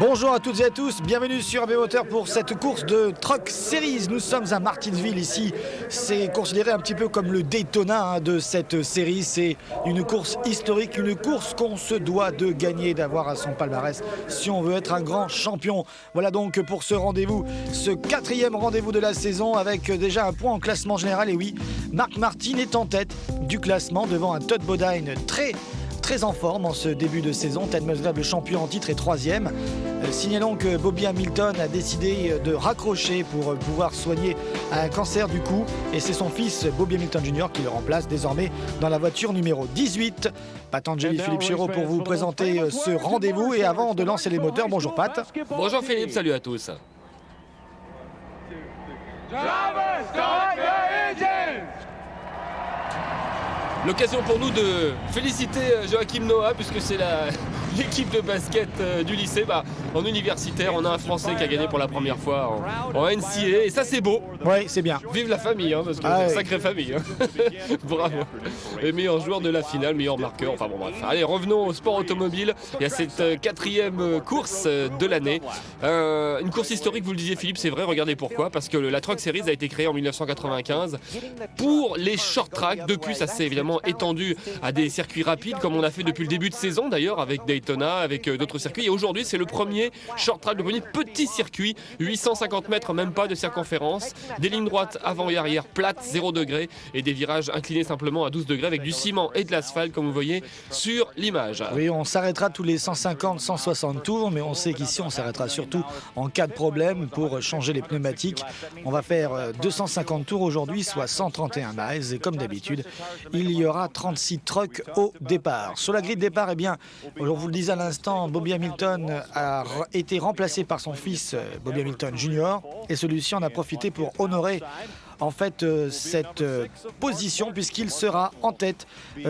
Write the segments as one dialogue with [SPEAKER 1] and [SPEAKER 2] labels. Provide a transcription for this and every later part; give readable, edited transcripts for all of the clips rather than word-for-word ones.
[SPEAKER 1] Bonjour à toutes et à tous, bienvenue sur AB Moteur pour cette course de Truck Series. Nous sommes à Martinsville ici, c'est considéré un petit peu comme le Daytona de cette série. C'est une course historique, une course qu'on se doit de gagner, d'avoir à son palmarès si on veut être un grand champion. Voilà donc pour ce rendez-vous, ce 4e rendez-vous de la saison avec déjà un point en classement général. Et oui, Mark Martin est en tête du classement devant un Todd Bodine très en forme en ce début de saison. Ted Musgrave, le champion en titre, est 3e. Signalons que Bobby Hamilton a décidé de raccrocher pour pouvoir soigner un cancer du cou. Et c'est son fils Bobby Hamilton Jr. qui le remplace désormais dans la voiture numéro 18. Patanjali Philippe Chéreau pour vous présenter ce rendez-vous. Et avant de lancer les moteurs, bonjour Pat.
[SPEAKER 2] Bonjour Philippe, salut à tous. L'occasion pour nous de féliciter Joachim Noah puisque c'est l'équipe de basket du lycée. En universitaire, on a un Français qui a gagné pour la première fois en NCAA et ça c'est beau.
[SPEAKER 1] Oui, c'est bien.
[SPEAKER 2] Vive la famille, parce que c'est une sacrée famille. Bravo. Et meilleur joueur de la finale, meilleur marqueur. Enfin bon bref. Allez, revenons au sport automobile. Il y a cette 4e course de l'année. Une course historique, vous le disiez Philippe, c'est vrai, regardez pourquoi. Parce que la Truck Series a été créée en 1995 pour les short tracks. Depuis, ça s'est évidemment étendu à des circuits rapides comme on a fait depuis le début de saison d'ailleurs avec Daytona, avec d'autres circuits. Et aujourd'hui, c'est le premier short track, le premier petit circuit, 850 mètres, même pas de circonférence, des lignes droites avant et arrière plates, 0 degré et des virages inclinés simplement à 12 degrés avec du ciment et de l'asphalte comme vous voyez sur l'image.
[SPEAKER 1] Oui, on s'arrêtera tous les 150-160 tours, mais on sait qu'ici on s'arrêtera surtout en cas de problème pour changer les pneumatiques. On va faire 250 tours aujourd'hui, soit 131 miles et comme d'habitude, il y aura 36 trucks au départ. Sur la grille de départ, eh bien, on vous le disait à l'instant, Bobby Hamilton a été remplacé par son fils Bobby Hamilton Jr. et celui-ci en a profité pour honorer en fait cette position puisqu'il sera en tête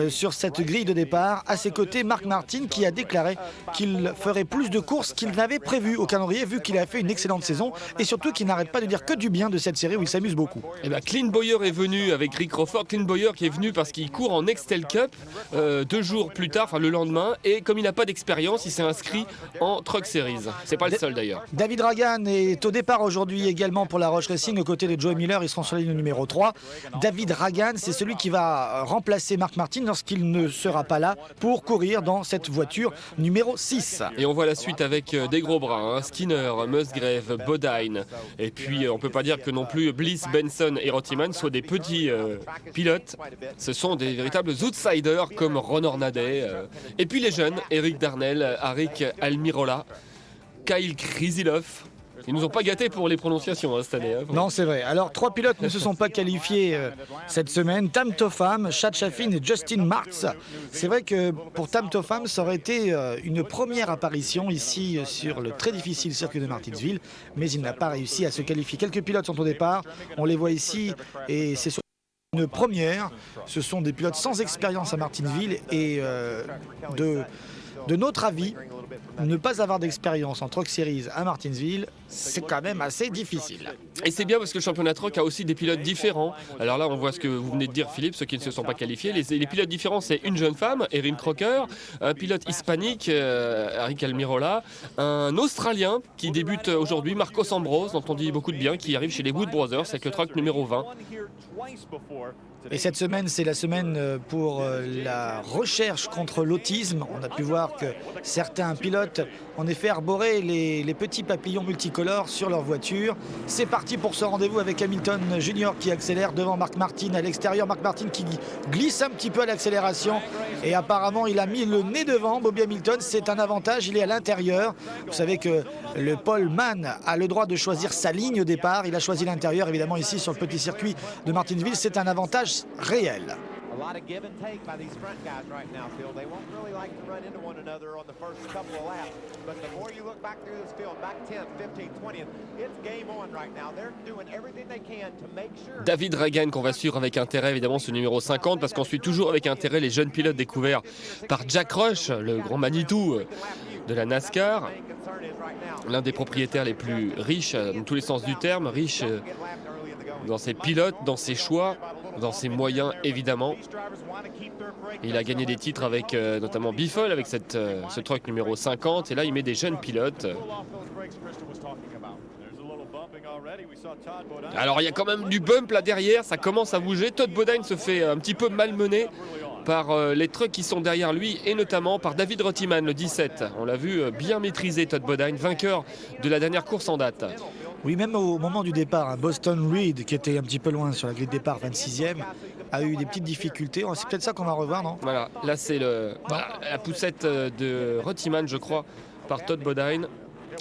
[SPEAKER 1] sur cette grille de départ. À ses côtés, Mark Martin qui a déclaré qu'il ferait plus de courses qu'il n'avait prévu au calendrier vu qu'il a fait une excellente saison et surtout qu'il n'arrête pas de dire que du bien de cette série où il s'amuse beaucoup.
[SPEAKER 2] Et Clint Bowyer est venu avec Rick Crawford. Clint Bowyer qui est venu parce qu'il court en Nextel Cup 2 jours plus tard, enfin le lendemain, et comme il n'a pas d'expérience, il s'est inscrit en Truck Series. C'est pas le seul d'ailleurs.
[SPEAKER 1] David Ragan est au départ aujourd'hui également pour la Roche Racing aux côtés de Joey Miller. Ils seront sur la ligne numéro 3. David Ragan, c'est celui qui va remplacer Mark Martin lorsqu'il ne sera pas là pour courir dans cette voiture numéro 6.
[SPEAKER 2] Et on voit la suite avec des gros bras, Skinner, Musgrave, Bodine. Et puis on peut pas dire que non plus Bliss, Benson et Rottiman soient des petits pilotes. Ce sont des véritables outsiders comme Ron Hornaday. Et puis les jeunes, Eric Darnell, Arik Almirola, Kyle Krisilov. Ils nous ont pas gâtés pour les prononciations cette année.
[SPEAKER 1] Non, c'est vrai. Alors, 3 pilotes ne se sont pas qualifiés cette semaine. Tam Topham, Chad Chaffin et Justin Marks. C'est vrai que pour Tam Topham, ça aurait été une première apparition ici sur le très difficile circuit de Martinsville. Mais il n'a pas réussi à se qualifier. Quelques pilotes sont au départ. On les voit ici et c'est une première. Ce sont des pilotes sans expérience à Martinsville et de notre avis, ne pas avoir d'expérience en Truck Series à Martinsville, c'est quand même assez difficile.
[SPEAKER 2] Et c'est bien parce que le championnat Truck a aussi des pilotes différents. Alors là, on voit ce que vous venez de dire, Philippe, ceux qui ne se sont pas qualifiés. Les pilotes différents, c'est une jeune femme, Erin Crocker, un pilote hispanique, Arik Almirola, un Australien qui débute aujourd'hui, Marcos Ambrose, dont on dit beaucoup de bien, qui arrive chez les Wood Brothers avec le truck numéro 20.
[SPEAKER 1] Et cette semaine, c'est la semaine pour la recherche contre l'autisme. On a pu voir que certains pilotes, en effet, arboraient les petits papillons multicolores sur leur voiture. C'est parti pour ce rendez-vous avec Hamilton Jr. qui accélère devant Mark Martin à l'extérieur. Mark Martin qui glisse un petit peu à l'accélération. Et apparemment, il a mis le nez devant. Bobby Hamilton, c'est un avantage. Il est à l'intérieur. Vous savez que le pole man a le droit de choisir sa ligne au départ. Il a choisi l'intérieur, évidemment, ici sur le petit circuit de Martinsville. C'est un avantage réel.
[SPEAKER 3] A lot of give and take by these front guys right now, Phil. They won't really like to run into one another on the first couple of laps. But the more you look back through this field, back 10th, 15th, 20th, it's game on right now. They're doing everything they can to make sure.
[SPEAKER 2] David Ragan qu'on va suivre avec intérêt, évidemment, ce numéro 50, parce qu'on suit toujours avec intérêt les jeunes pilotes découverts par Jack Rush, le grand Manitou de la NASCAR. L'un des propriétaires les plus riches, dans tous les sens du terme, riche dans ses pilotes, dans ses choix. dans ses moyens évidemment. Il a gagné des titres avec notamment Biffle avec ce truck numéro 50 et là il met des jeunes pilotes. Alors il y a quand même du bump là derrière, ça commence à bouger. Todd Bodine se fait un petit peu malmener par les trucks qui sont derrière lui et notamment par David Rottiman, le 17. On l'a vu bien maîtriser Todd Bodine, vainqueur de la dernière course en date.
[SPEAKER 1] Oui, même au moment du départ, hein, Boston Reed, qui était un petit peu loin sur la grille de départ, 26e, a eu des petites difficultés. C'est peut-être ça qu'on va revoir, non?
[SPEAKER 2] Voilà, là c'est la poussette de Rottiman, je crois, par Todd Bodine.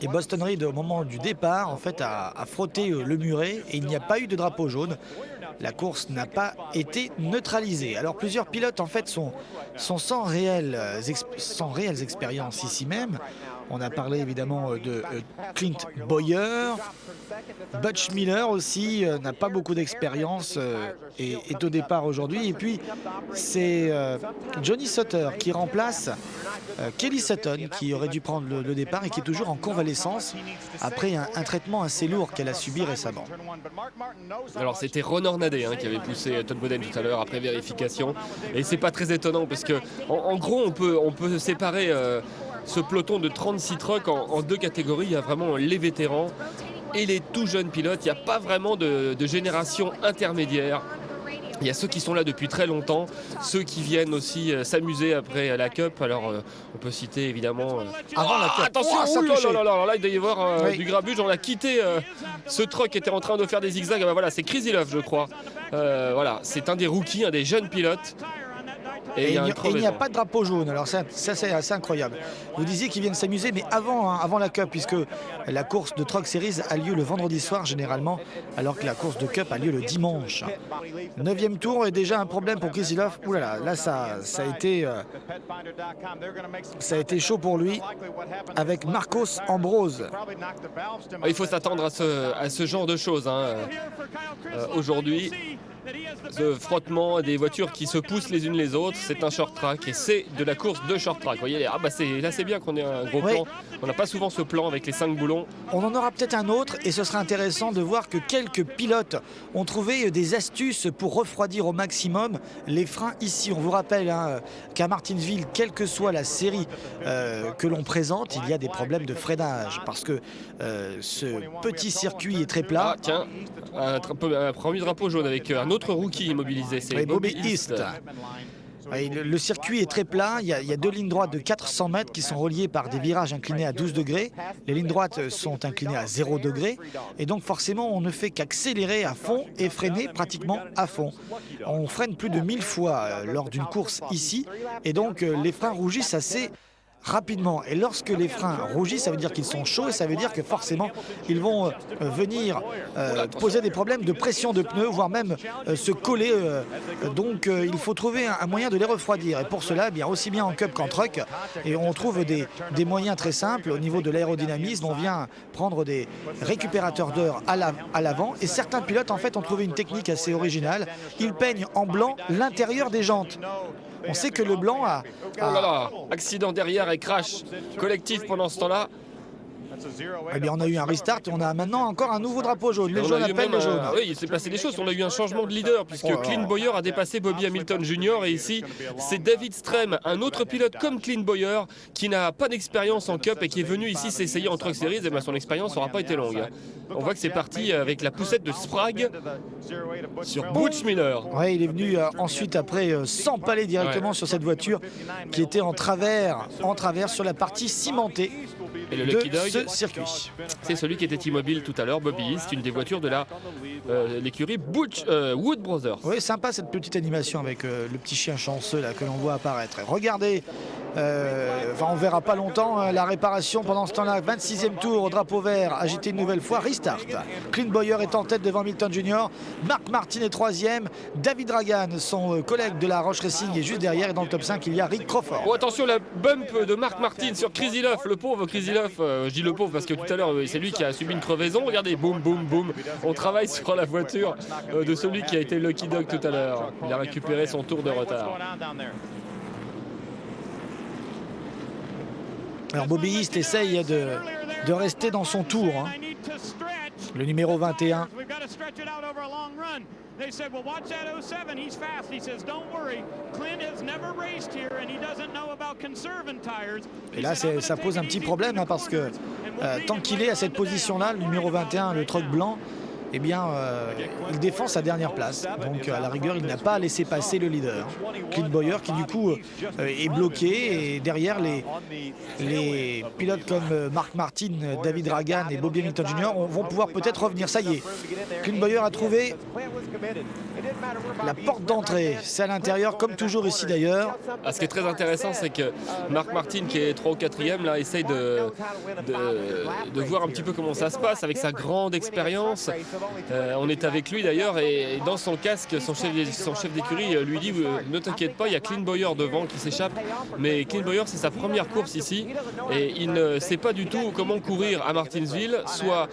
[SPEAKER 1] Et Boston Reed, au moment du départ, en fait, a frotté le muret et il n'y a pas eu de drapeau jaune. La course n'a pas été neutralisée. Alors plusieurs pilotes en fait sont sans réelles expériences ici même. On a parlé évidemment de Clint Bowyer. Butch Miller aussi n'a pas beaucoup d'expérience et est au départ aujourd'hui. Et puis c'est Johnny Sutter qui remplace Kelly Sutton qui aurait dû prendre le départ et qui est toujours en convalescence après un traitement assez lourd qu'elle a subi récemment.
[SPEAKER 2] Alors c'était Ron Hornaday qui avait poussé Todd Bodine tout à l'heure après vérification et c'est pas très étonnant parce que en gros on peut séparer ce peloton de 36 trucks en deux catégories. Il y a vraiment les vétérans et les tout jeunes pilotes. Il n'y a pas vraiment de génération intermédiaire. Il y a ceux qui sont là depuis très longtemps, ceux qui viennent aussi s'amuser après la Cup. Alors on peut citer évidemment
[SPEAKER 1] avant la Cup.
[SPEAKER 2] Attention, là il doit y avoir du grabuge. On a quitté ce truck qui était en train de faire des zigzags. Ah bah voilà, c'est Crazy Love je crois. Voilà, c'est un des rookies, un des jeunes pilotes.
[SPEAKER 1] Et il n'y a pas de drapeau jaune, alors ça c'est assez incroyable. Vous disiez qu'ils viennent s'amuser, mais avant la Cup, puisque la course de Truck Series a lieu le vendredi soir généralement, alors que la course de Cup a lieu le dimanche. 9e tour et déjà un problème pour Crazy Love. Ouh là, ça a été chaud pour lui avec Marcos Ambrose.
[SPEAKER 2] Il faut s'attendre à ce genre de choses aujourd'hui. Ce frottement des voitures qui se poussent les unes les autres, c'est un short track et c'est de la course de short track. Vous voyez, là c'est bien qu'on ait un gros plan. On n'a pas souvent ce plan avec les 5 boulons.
[SPEAKER 1] On en aura peut-être un autre et ce sera intéressant de voir que quelques pilotes ont trouvé des astuces pour refroidir au maximum les freins ici. On vous rappelle qu'à Martinsville, quelle que soit la série que l'on présente, il y a des problèmes de freinage parce que ce petit circuit est très plat.
[SPEAKER 2] Ah tiens, un premier drapeau jaune avec un autre rookie immobilisé, c'est Bobby East.
[SPEAKER 1] Le circuit est très plat, il y a deux lignes droites de 400 mètres qui sont reliées par des virages inclinés à 12 degrés. Les lignes droites sont inclinées à 0 degré et donc forcément on ne fait qu'accélérer à fond et freiner pratiquement à fond. On freine plus de 1000 fois lors d'une course ici et donc les freins rougissent assez rapidement. Et lorsque les freins rougissent, ça veut dire qu'ils sont chauds et ça veut dire que forcément ils vont venir poser des problèmes de pression de pneus, voire même se coller. Donc il faut trouver un moyen de les refroidir. Et pour cela, aussi bien en Cup qu'en Truck, et on trouve des moyens très simples au niveau de l'aérodynamisme. On vient prendre des récupérateurs d'air à l'avant et certains pilotes en fait ont trouvé une technique assez originale. Ils peignent en blanc l'intérieur des jantes. On sait que le blanc a...
[SPEAKER 2] Oh là là, accident derrière et crash collectif pendant ce temps-là.
[SPEAKER 1] Eh bien, on a eu un restart et on a maintenant encore un nouveau drapeau jaune. Les jaunes appellent les jaunes.
[SPEAKER 2] Oui, il s'est passé des choses. On a eu un changement de leader puisque Clint Bowyer a dépassé Bobby Hamilton Jr. Et ici, c'est David Strem, un autre pilote comme Clint Bowyer qui n'a pas d'expérience en Cup et qui est venu ici s'essayer en Truck Series. Et son expérience n'aura pas été longue. On voit que c'est parti avec la poussette de Sprague sur Butch Miller.
[SPEAKER 1] Oui, il est venu ensuite après s'empaler directement sur cette voiture qui était en travers sur la partie cimentée.
[SPEAKER 2] Et le Lucky Dog,
[SPEAKER 1] ce circuit.
[SPEAKER 2] C'est celui qui était immobile tout à l'heure, Bobby East, une des voitures de l'écurie Wood Brothers.
[SPEAKER 1] Oui, sympa cette petite animation avec le petit chien chanceux là, que l'on voit apparaître. Regardez, on verra pas longtemps la réparation pendant ce temps-là. 26e tour, drapeau vert, agité une nouvelle fois, restart. Clint Bowyer est en tête devant Hamilton Jr. Mark Martin est 3e. David Dragan, son collègue de la Roche Racing, est juste derrière. Et dans le top 5, il y a Rick Crawford.
[SPEAKER 2] Oh, attention, la bump de Mark Martin sur Crazy Love, le pauvre Crazy Love. Je dis le pauvre parce que tout à l'heure, c'est lui qui a subi une crevaison. Regardez, boum, boum, boum. On travaille sur la voiture de celui qui a été Lucky Dog tout à l'heure. Il a récupéré son tour de retard.
[SPEAKER 1] Alors Bobby East essaye de rester dans son tour. Le numéro 21.
[SPEAKER 4] They said, well, watch that 07, he's fast. He says, don't worry, Clint has never raced here and he doesn't know about conserving tires.
[SPEAKER 1] Et là, ça pose un petit problème parce que tant qu'il est à cette position-là, le numéro 21, le truck blanc, eh bien, il défend sa dernière place. Donc, à la rigueur, il n'a pas laissé passer le leader. Clint Bowyer qui, du coup, est bloqué. Et derrière, les pilotes comme Mark Martin, David Ragan et Bobby Hamilton Jr. vont pouvoir peut-être revenir. Ça y est, Clint Bowyer a trouvé la porte d'entrée. C'est à l'intérieur, comme toujours ici d'ailleurs.
[SPEAKER 2] Ce qui est très intéressant, c'est que Mark Martin, qui est 3 ou 4e, là, essaye de voir un petit peu comment ça se passe avec sa grande expérience. On est avec lui d'ailleurs et dans son casque, son chef d'écurie lui dit ne t'inquiète pas, il y a Clint Bowyer devant qui s'échappe, mais Clint Bowyer c'est sa première course ici et il ne sait pas du tout comment courir à Martinsville. Soit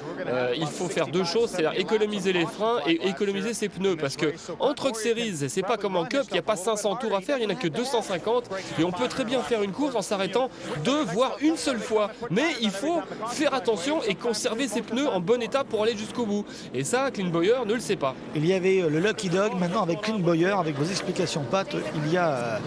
[SPEAKER 2] il faut faire deux choses, c'est-à-dire économiser les freins et économiser ses pneus, parce que en Truck Series, c'est pas comme en Cup, il n'y a pas 500 tours à faire, il n'y en a que 250 et on peut très bien faire une course en s'arrêtant 2 voire une seule fois, mais il faut faire attention et conserver ses pneus en bon état pour aller jusqu'au bout. Et ça, Clint Bowyer ne le sait pas.
[SPEAKER 1] Il y avait le Lucky Dog, maintenant avec Clint Bowyer, avec vos explications, Pat, il y a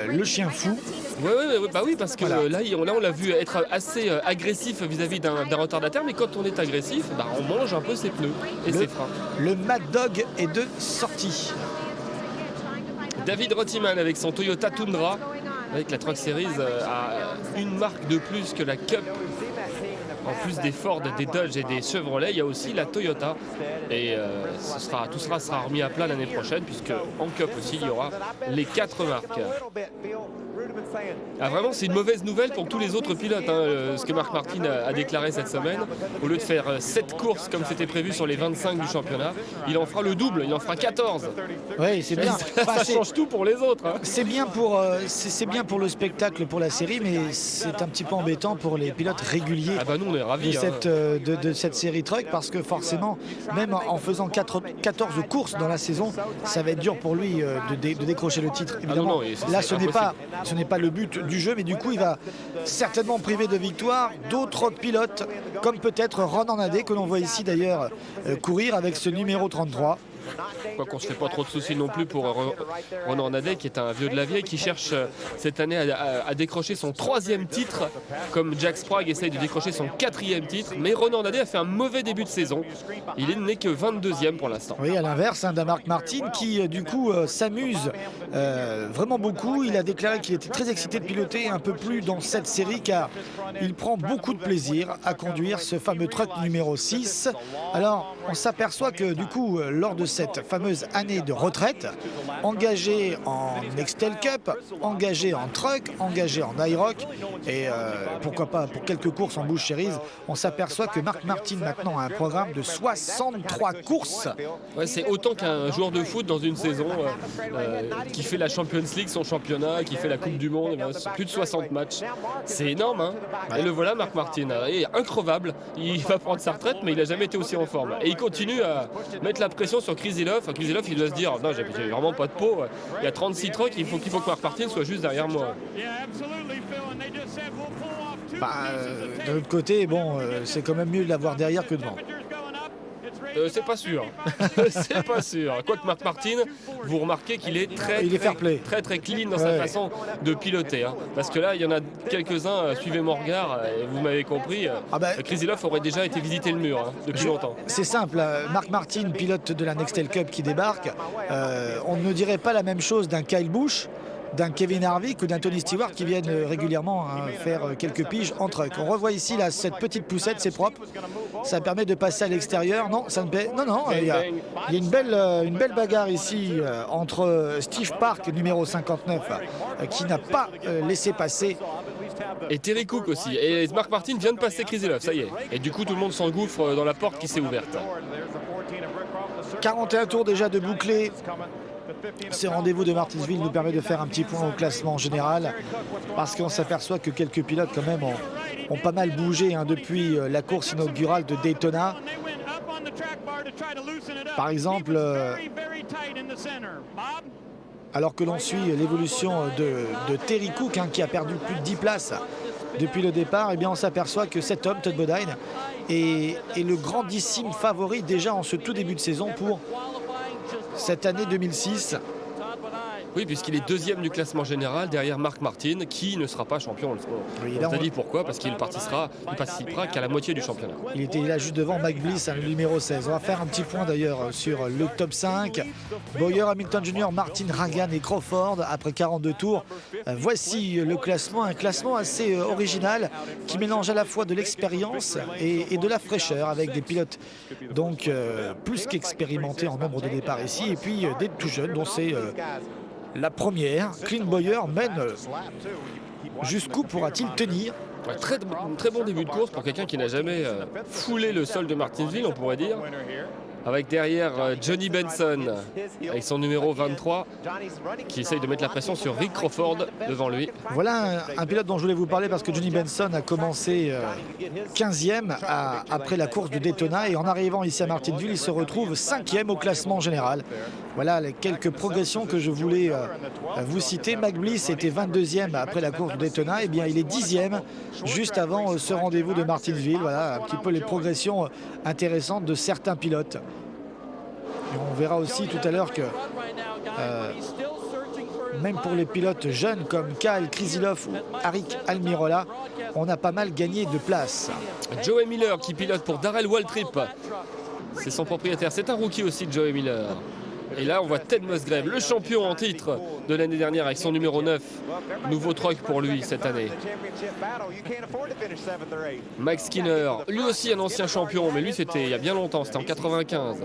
[SPEAKER 1] le chien fou.
[SPEAKER 2] Oui, parce que voilà. là, on l'a vu être assez agressif vis-à-vis d'un retardataire, mais quand on est agressif, on mange un peu ses pneus et ses freins.
[SPEAKER 1] Le Mad Dog est de sortie.
[SPEAKER 2] David Rottiman avec son Toyota Tundra, avec la Truck Series, a une marque de plus que la Cup. En plus des Ford, des Dodge et des Chevrolet, il y a aussi la Toyota. Et tout cela sera remis à plat l'année prochaine, puisque en Cup aussi, il y aura les 4 marques. Vraiment, c'est une mauvaise nouvelle pour tous les autres pilotes, ce que Mark Martin a déclaré cette semaine. Au lieu de faire 7 courses comme c'était prévu sur les 25 du championnat, il en fera le double, il en fera 14.
[SPEAKER 1] Oui, c'est bien.
[SPEAKER 2] Ça change tout pour les autres.
[SPEAKER 1] C'est bien pour le spectacle, pour la série, mais c'est un petit peu embêtant pour les pilotes réguliers.
[SPEAKER 2] Nous, on est ravis,
[SPEAKER 1] de cette série Truck, parce que forcément, même en faisant 14 courses dans la saison, ça va être dur pour lui de décrocher le titre. Évidemment, là, ce n'est pas le but du jeu, mais du coup, il va certainement priver de victoire d'autres pilotes, comme peut-être Ronan Nadé, que l'on voit ici d'ailleurs courir avec ce numéro 33.
[SPEAKER 2] Quoi qu'on ne se fait pas trop de soucis non plus pour Ronan Nadé, qui est un vieux de la vieille, qui cherche cette année à décrocher son 3e titre, comme Jack Sprague essaye de décrocher son 4e titre. Mais Ronan Nadé a fait un mauvais début de saison. Il n'est que 22e pour l'instant.
[SPEAKER 1] Oui, à l'inverse d'un Mark Martin qui, du coup, s'amuse vraiment beaucoup. Il a déclaré qu'il était très excité de piloter un peu plus dans cette série, car il prend beaucoup de plaisir à conduire ce fameux truck numéro 6. Alors, on s'aperçoit que, du coup, lors de cette fameuse année de retraite, engagé en Nextel Cup, engagé en Truck, engagé en IROC et pourquoi pas pour quelques courses en Busch Series, on s'aperçoit que Mark Martin maintenant a un programme de 63 courses.
[SPEAKER 2] Ouais, c'est autant qu'un joueur de foot dans une saison qui fait la Champions League, son championnat, qui fait la Coupe du Monde, c'est plus de 60 matchs. C'est énorme, Et le voilà, Mark Martin, il est increvable. Il va prendre sa retraite, mais il n'a jamais été aussi en forme. Et il continue à mettre la pression sur Chris Ilhoff. Chris Ilhoff, il doit se dire non, j'ai vraiment pas de peau. Il y a 36 trucks, il faut que Mark Martin soit juste derrière moi.
[SPEAKER 1] De l'autre côté, c'est quand même mieux de l'avoir derrière que devant.
[SPEAKER 2] C'est pas sûr. C'est pas sûr. Quoique Mark Martin, vous remarquez qu'il est très clean dans sa façon de piloter. Parce que là, il y en a quelques-uns, suivez mon regard, et vous m'avez compris, Chris Ilhoff aurait déjà été visiter le mur depuis longtemps.
[SPEAKER 1] C'est simple, Mark Martin, pilote de la Nextel Cup qui débarque, on ne dirait pas la même chose d'un Kyle Busch, d'un Kevin Harvick ou d'un Tony Stewart qui viennent régulièrement faire quelques piges en truck. On revoit ici là, cette petite poussette, c'est propre. Ça permet de passer à l'extérieur. Non, il y a une belle bagarre ici entre Steve Park, numéro 59, qui n'a pas laissé passer.
[SPEAKER 2] Et Terry Cook aussi. Et Mark Martin vient de passer Chris Ilhoff, ça y est. Et du coup, tout le monde s'engouffre dans la porte qui s'est ouverte.
[SPEAKER 1] 41 tours déjà de bouclés. Ces rendez-vous de Martinsville nous permet de faire un petit point au classement général, parce qu'on s'aperçoit que quelques pilotes quand même ont pas mal bougé depuis la course inaugurale de Daytona. Par exemple, alors que l'on suit l'évolution de Terry Cook, qui a perdu plus de 10 places depuis le départ, on s'aperçoit que cet homme, Todd Bodine, est le grandissime favori déjà en ce tout début de saison pour cette année 2006.
[SPEAKER 2] Oui, puisqu'il est deuxième du classement général derrière Mark Martin, qui ne sera pas champion.
[SPEAKER 1] Oui,
[SPEAKER 2] On t'a dit pourquoi, parce qu'il participera qu'à la moitié du championnat.
[SPEAKER 1] Il était là juste devant Mike Bliss, le numéro 16. On va faire un petit point d'ailleurs sur le top 5. Bowyer, Hamilton Jr., Martin, Ragan et Crawford après 42 tours. Voici le classement, un classement assez original qui mélange à la fois de l'expérience et de la fraîcheur avec des pilotes donc plus qu'expérimentés en nombre de départs ici et puis des tout jeunes dont c'est la première. Clint Bowyer mène. Jusqu'où pourra-t-il tenir?
[SPEAKER 2] Ouais, très bon début de course pour quelqu'un qui n'a jamais foulé le sol de Martinsville, on pourrait dire. Avec derrière Johnny Benson, avec son numéro 23, qui essaye de mettre la pression sur Rick Crawford devant lui.
[SPEAKER 1] Voilà un pilote dont je voulais vous parler parce que Johnny Benson a commencé 15e après la course de Daytona et en arrivant ici à Martinsville, il se retrouve 5e au classement général. Voilà les quelques progressions que je voulais vous citer. Mike Bliss était 22e après la course de Daytona, et bien il est 10e juste avant ce rendez-vous de Martinsville. Voilà un petit peu les progressions intéressantes de certains pilotes. Et on verra aussi tout à l'heure que même pour les pilotes jeunes comme Kyle Krisilov ou Arik Almirola, on a pas mal gagné de place.
[SPEAKER 2] Joey Miller qui pilote pour Darrell Waltrip. C'est son propriétaire. C'est un rookie aussi, Joey Miller. Et là, on voit Ted Musgrave, le champion en titre de l'année dernière avec son numéro 9. Nouveau truck pour lui cette année. Mike Skinner, lui aussi un ancien champion, mais lui c'était il y a bien longtemps, c'était en 95.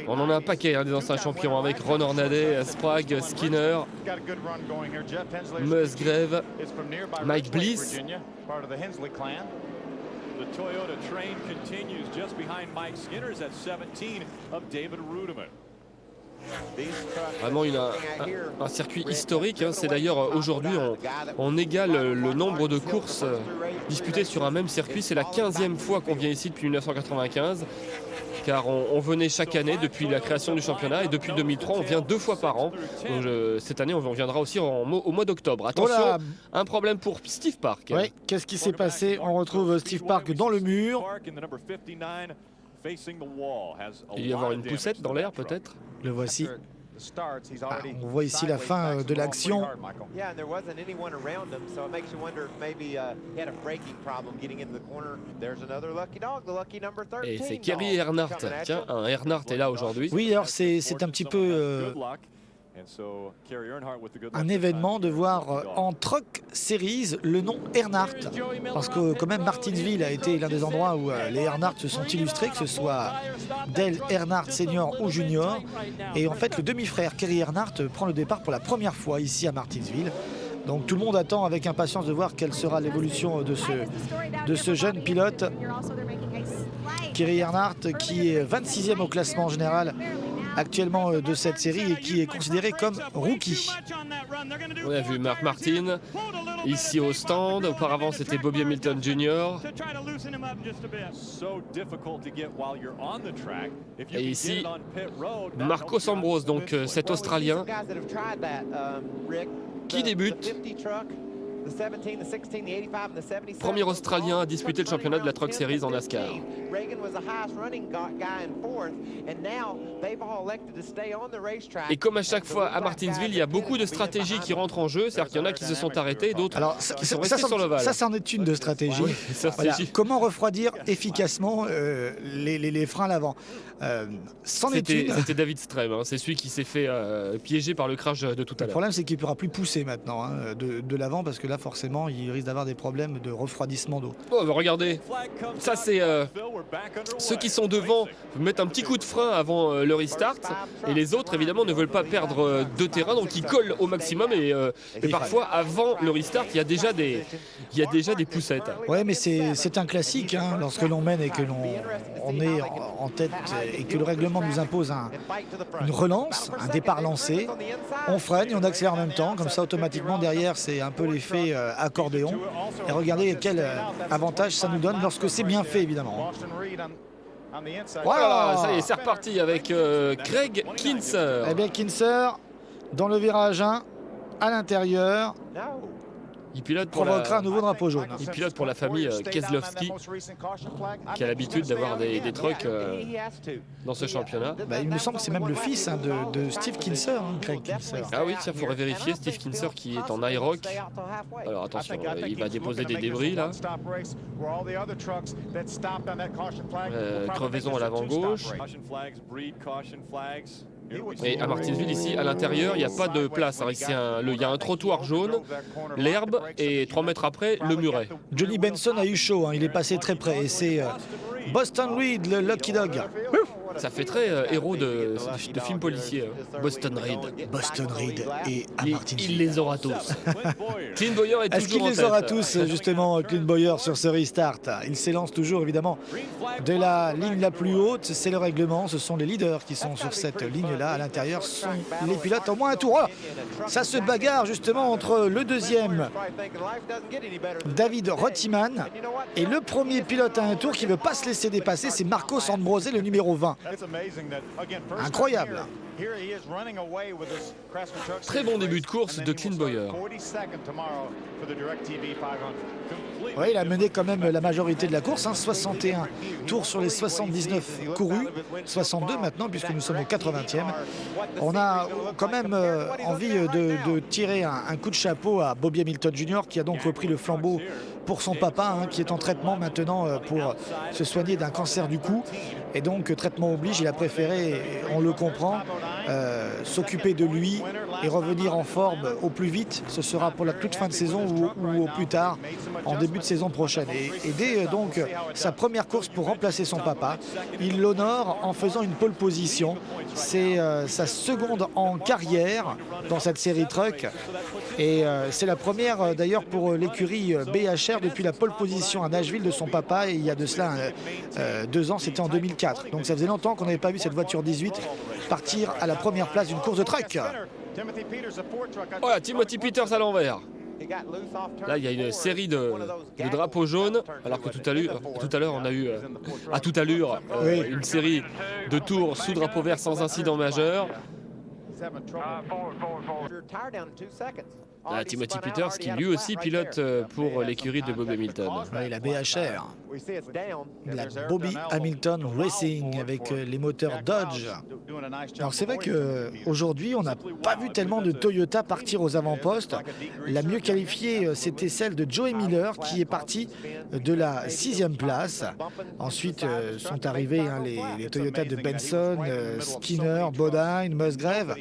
[SPEAKER 2] On en a un paquet des anciens champions avec Ron Hornaday, Sprague, Skinner, Musgrave, Mike Bliss.
[SPEAKER 5] The Toyota train continues just behind Mike Skinner's at 17 of David Rudiman.
[SPEAKER 2] Vraiment un circuit historique. C'est d'ailleurs aujourd'hui on égale le nombre de courses disputées sur un même circuit. C'est la 15e fois qu'on vient ici depuis 1995. Car on venait chaque année depuis la création du championnat et depuis 2003 on vient 2 fois par an. Donc, cette année on viendra aussi au mois d'octobre. Attention,
[SPEAKER 1] voilà.
[SPEAKER 2] Un problème pour Steve Park.
[SPEAKER 1] Oui, qu'est-ce qui s'est passé? On retrouve Steve Park dans le mur.
[SPEAKER 2] Il va y avoir une poussette dans l'air peut-être.
[SPEAKER 1] Le voici. On voit ici la fin de l'action.
[SPEAKER 2] Et c'est Kerry Earnhardt. Tiens, un Earnhardt est là aujourd'hui.
[SPEAKER 1] Oui, alors c'est un petit peu un événement de voir en Truck Series le nom Earnhardt. Parce que quand même Martinsville a été l'un des endroits où les Earnhardt se sont illustrés, que ce soit Dale Earnhardt senior ou junior. Et en fait le demi-frère Kerry Earnhardt prend le départ pour la première fois ici à Martinsville. Donc tout le monde attend avec impatience de voir quelle sera l'évolution de ce jeune pilote. Kerry Earnhardt qui est 26e au classement général actuellement de cette série et qui est considéré comme rookie.
[SPEAKER 2] On a vu Mark Martin ici au stand. Auparavant c'était Bobby Hamilton Jr. Et ici Marcos Ambrose, donc cet Australien qui débute. Premier Australien à disputer le championnat de la Truck Series en NASCAR. Et comme à chaque fois à Martinsville, il y a beaucoup de stratégies qui rentrent en jeu. C'est-à-dire qu'il y en a qui se sont arrêtés, d'autres qui sont restés sur l'ovale.
[SPEAKER 1] Ça, c'en est une de stratégie.
[SPEAKER 2] Oui,
[SPEAKER 1] voilà. Comment refroidir efficacement les freins à l'avant.
[SPEAKER 2] C'était David Strem, hein. C'est celui qui s'est fait piéger par le crash de tout à l'heure.
[SPEAKER 1] Le problème, c'est qu'il ne pourra plus pousser maintenant de l'avant parce que là, forcément, il risque d'avoir des problèmes de refroidissement d'eau.
[SPEAKER 2] Oh, bah regardez, ça c'est ceux qui sont devant mettent un petit coup de frein avant le restart et les autres évidemment ne veulent pas perdre de terrain, donc ils collent au maximum et parfois avant le restart il y a déjà des poussettes.
[SPEAKER 1] Ouais, mais c'est un classique hein, lorsque l'on mène et que on est en tête et que le règlement nous impose une relance, un départ lancé, on freine et on accélère en même temps, comme ça automatiquement derrière c'est un peu l'effet accordéon. Et regardez quel avantage ça nous donne lorsque c'est bien fait évidemment.
[SPEAKER 2] Voilà, ça y est, c'est reparti avec Greg Kinser.
[SPEAKER 1] Eh bien Kinser dans le virage 1 à l'intérieur.
[SPEAKER 2] Il pilote
[SPEAKER 1] provoquera un nouveau drapeau jaune.
[SPEAKER 2] Il pilote pour la famille Keselowski, qui a l'habitude d'avoir des trucks dans ce championnat.
[SPEAKER 1] Bah, il me semble que c'est même le fils de Steve Kinser, Craig Kinser.
[SPEAKER 2] Ah oui, ça faudrait vérifier. Steve Kinser qui est en IROC. Alors attention, il va déposer des débris là. Crevaison à l'avant gauche. Et à Martinsville, ici, à l'intérieur, il n'y a pas de place. Il y a un trottoir jaune, l'herbe, et 3 mètres après, le muret.
[SPEAKER 1] Johnny Benson a eu chaud, il est passé très près. Et c'est Boston Reed, le Lucky Dog.
[SPEAKER 2] Ça fait très héros de film policier. Boston Reed.
[SPEAKER 1] Boston Reed et à Martinsville.
[SPEAKER 2] Il les aura tous. Clint Bowyer est
[SPEAKER 1] Est-ce
[SPEAKER 2] toujours
[SPEAKER 1] qu'il
[SPEAKER 2] en
[SPEAKER 1] les
[SPEAKER 2] tête.
[SPEAKER 1] aura tous, justement, Clint Bowyer sur ce restart? Il s'élance toujours, évidemment, de la ligne la plus haute. C'est le règlement. Ce sont les leaders qui sont sur cette ligne-là. À l'intérieur sont les pilotes en moins un tour. Oh, ça se bagarre, justement, entre le deuxième, David Rottiman, et le premier pilote à un tour qui ne veut pas se laisser dépasser. C'est Marcos Ambrosé, le numéro 20. Incroyable.
[SPEAKER 2] Très bon début de course de Clint Bowyer.
[SPEAKER 1] Oui, il a mené quand même la majorité de la course, 61 tours sur les 79 courus, 62 maintenant puisque nous sommes au 80e. On a quand même envie de tirer un coup de chapeau à Bobby Hamilton Jr. qui a donc repris le flambeau pour son papa, qui est en traitement maintenant pour se soigner d'un cancer du cou. Et donc, traitement oblige, il a préféré, on le comprend, s'occuper de lui et revenir en forme au plus vite. Ce sera pour la toute fin de saison ou au plus tard, en début de saison prochaine. Et dès donc sa première course pour remplacer son papa, il l'honore en faisant une pole position. C'est sa seconde en carrière dans cette série truck. Et c'est la première d'ailleurs pour l'écurie BHR depuis la pole position à Nashville de son papa. Et il y a de cela 2 ans, c'était en 2004. Donc ça faisait longtemps qu'on n'avait pas vu cette voiture 18 partir à la première place d'une course de truck.
[SPEAKER 2] Voilà, Timothy Peters à l'envers. Là, il y a une série de drapeaux jaunes, alors que tout à l'heure, on a eu à toute allure une série de tours sous drapeau vert sans incident majeur. Timothy Peters qui lui aussi pilote pour l'écurie de Bobby Hamilton.
[SPEAKER 1] Oui, la BHR, la Bobby Hamilton Racing avec les moteurs Dodge. Alors c'est vrai qu'aujourd'hui on n'a pas vu tellement de Toyota partir aux avant-postes. La mieux qualifiée c'était celle de Joey Miller qui est parti de la 6e place. Ensuite sont arrivés les Toyota de Benson, Skinner, Bodine, Musgrave.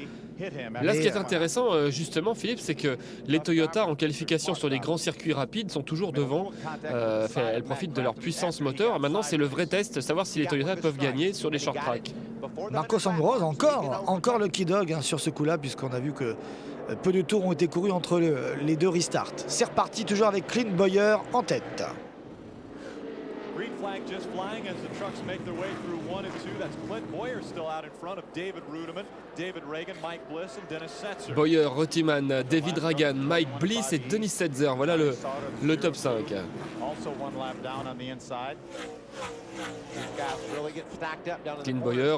[SPEAKER 2] Là, ce qui est intéressant, justement, Philippe, c'est que les Toyota en qualification sur les grands circuits rapides sont toujours devant. Elles profitent de leur puissance moteur. Maintenant, c'est le vrai test, savoir si les Toyota peuvent gagner sur les short tracks.
[SPEAKER 1] Marcos Ambrose, encore Lucky Dog sur ce coup-là, puisqu'on a vu que peu de tours ont été courus entre les deux restarts. C'est reparti toujours avec Clint Bowyer en tête.
[SPEAKER 5] Green flag just flying as the trucks make their way through 1 and 2. That's Clint Bowyer still out in front of David Rudiman, David Reagan, Mike Bliss and Dennis Setzer.
[SPEAKER 2] Bowyer, Rottiman, David Reagan, Mike Bliss et Dennis Setzer. Voilà le top 5.
[SPEAKER 5] Also 1 lap down on the inside.
[SPEAKER 2] Clint Bowyer,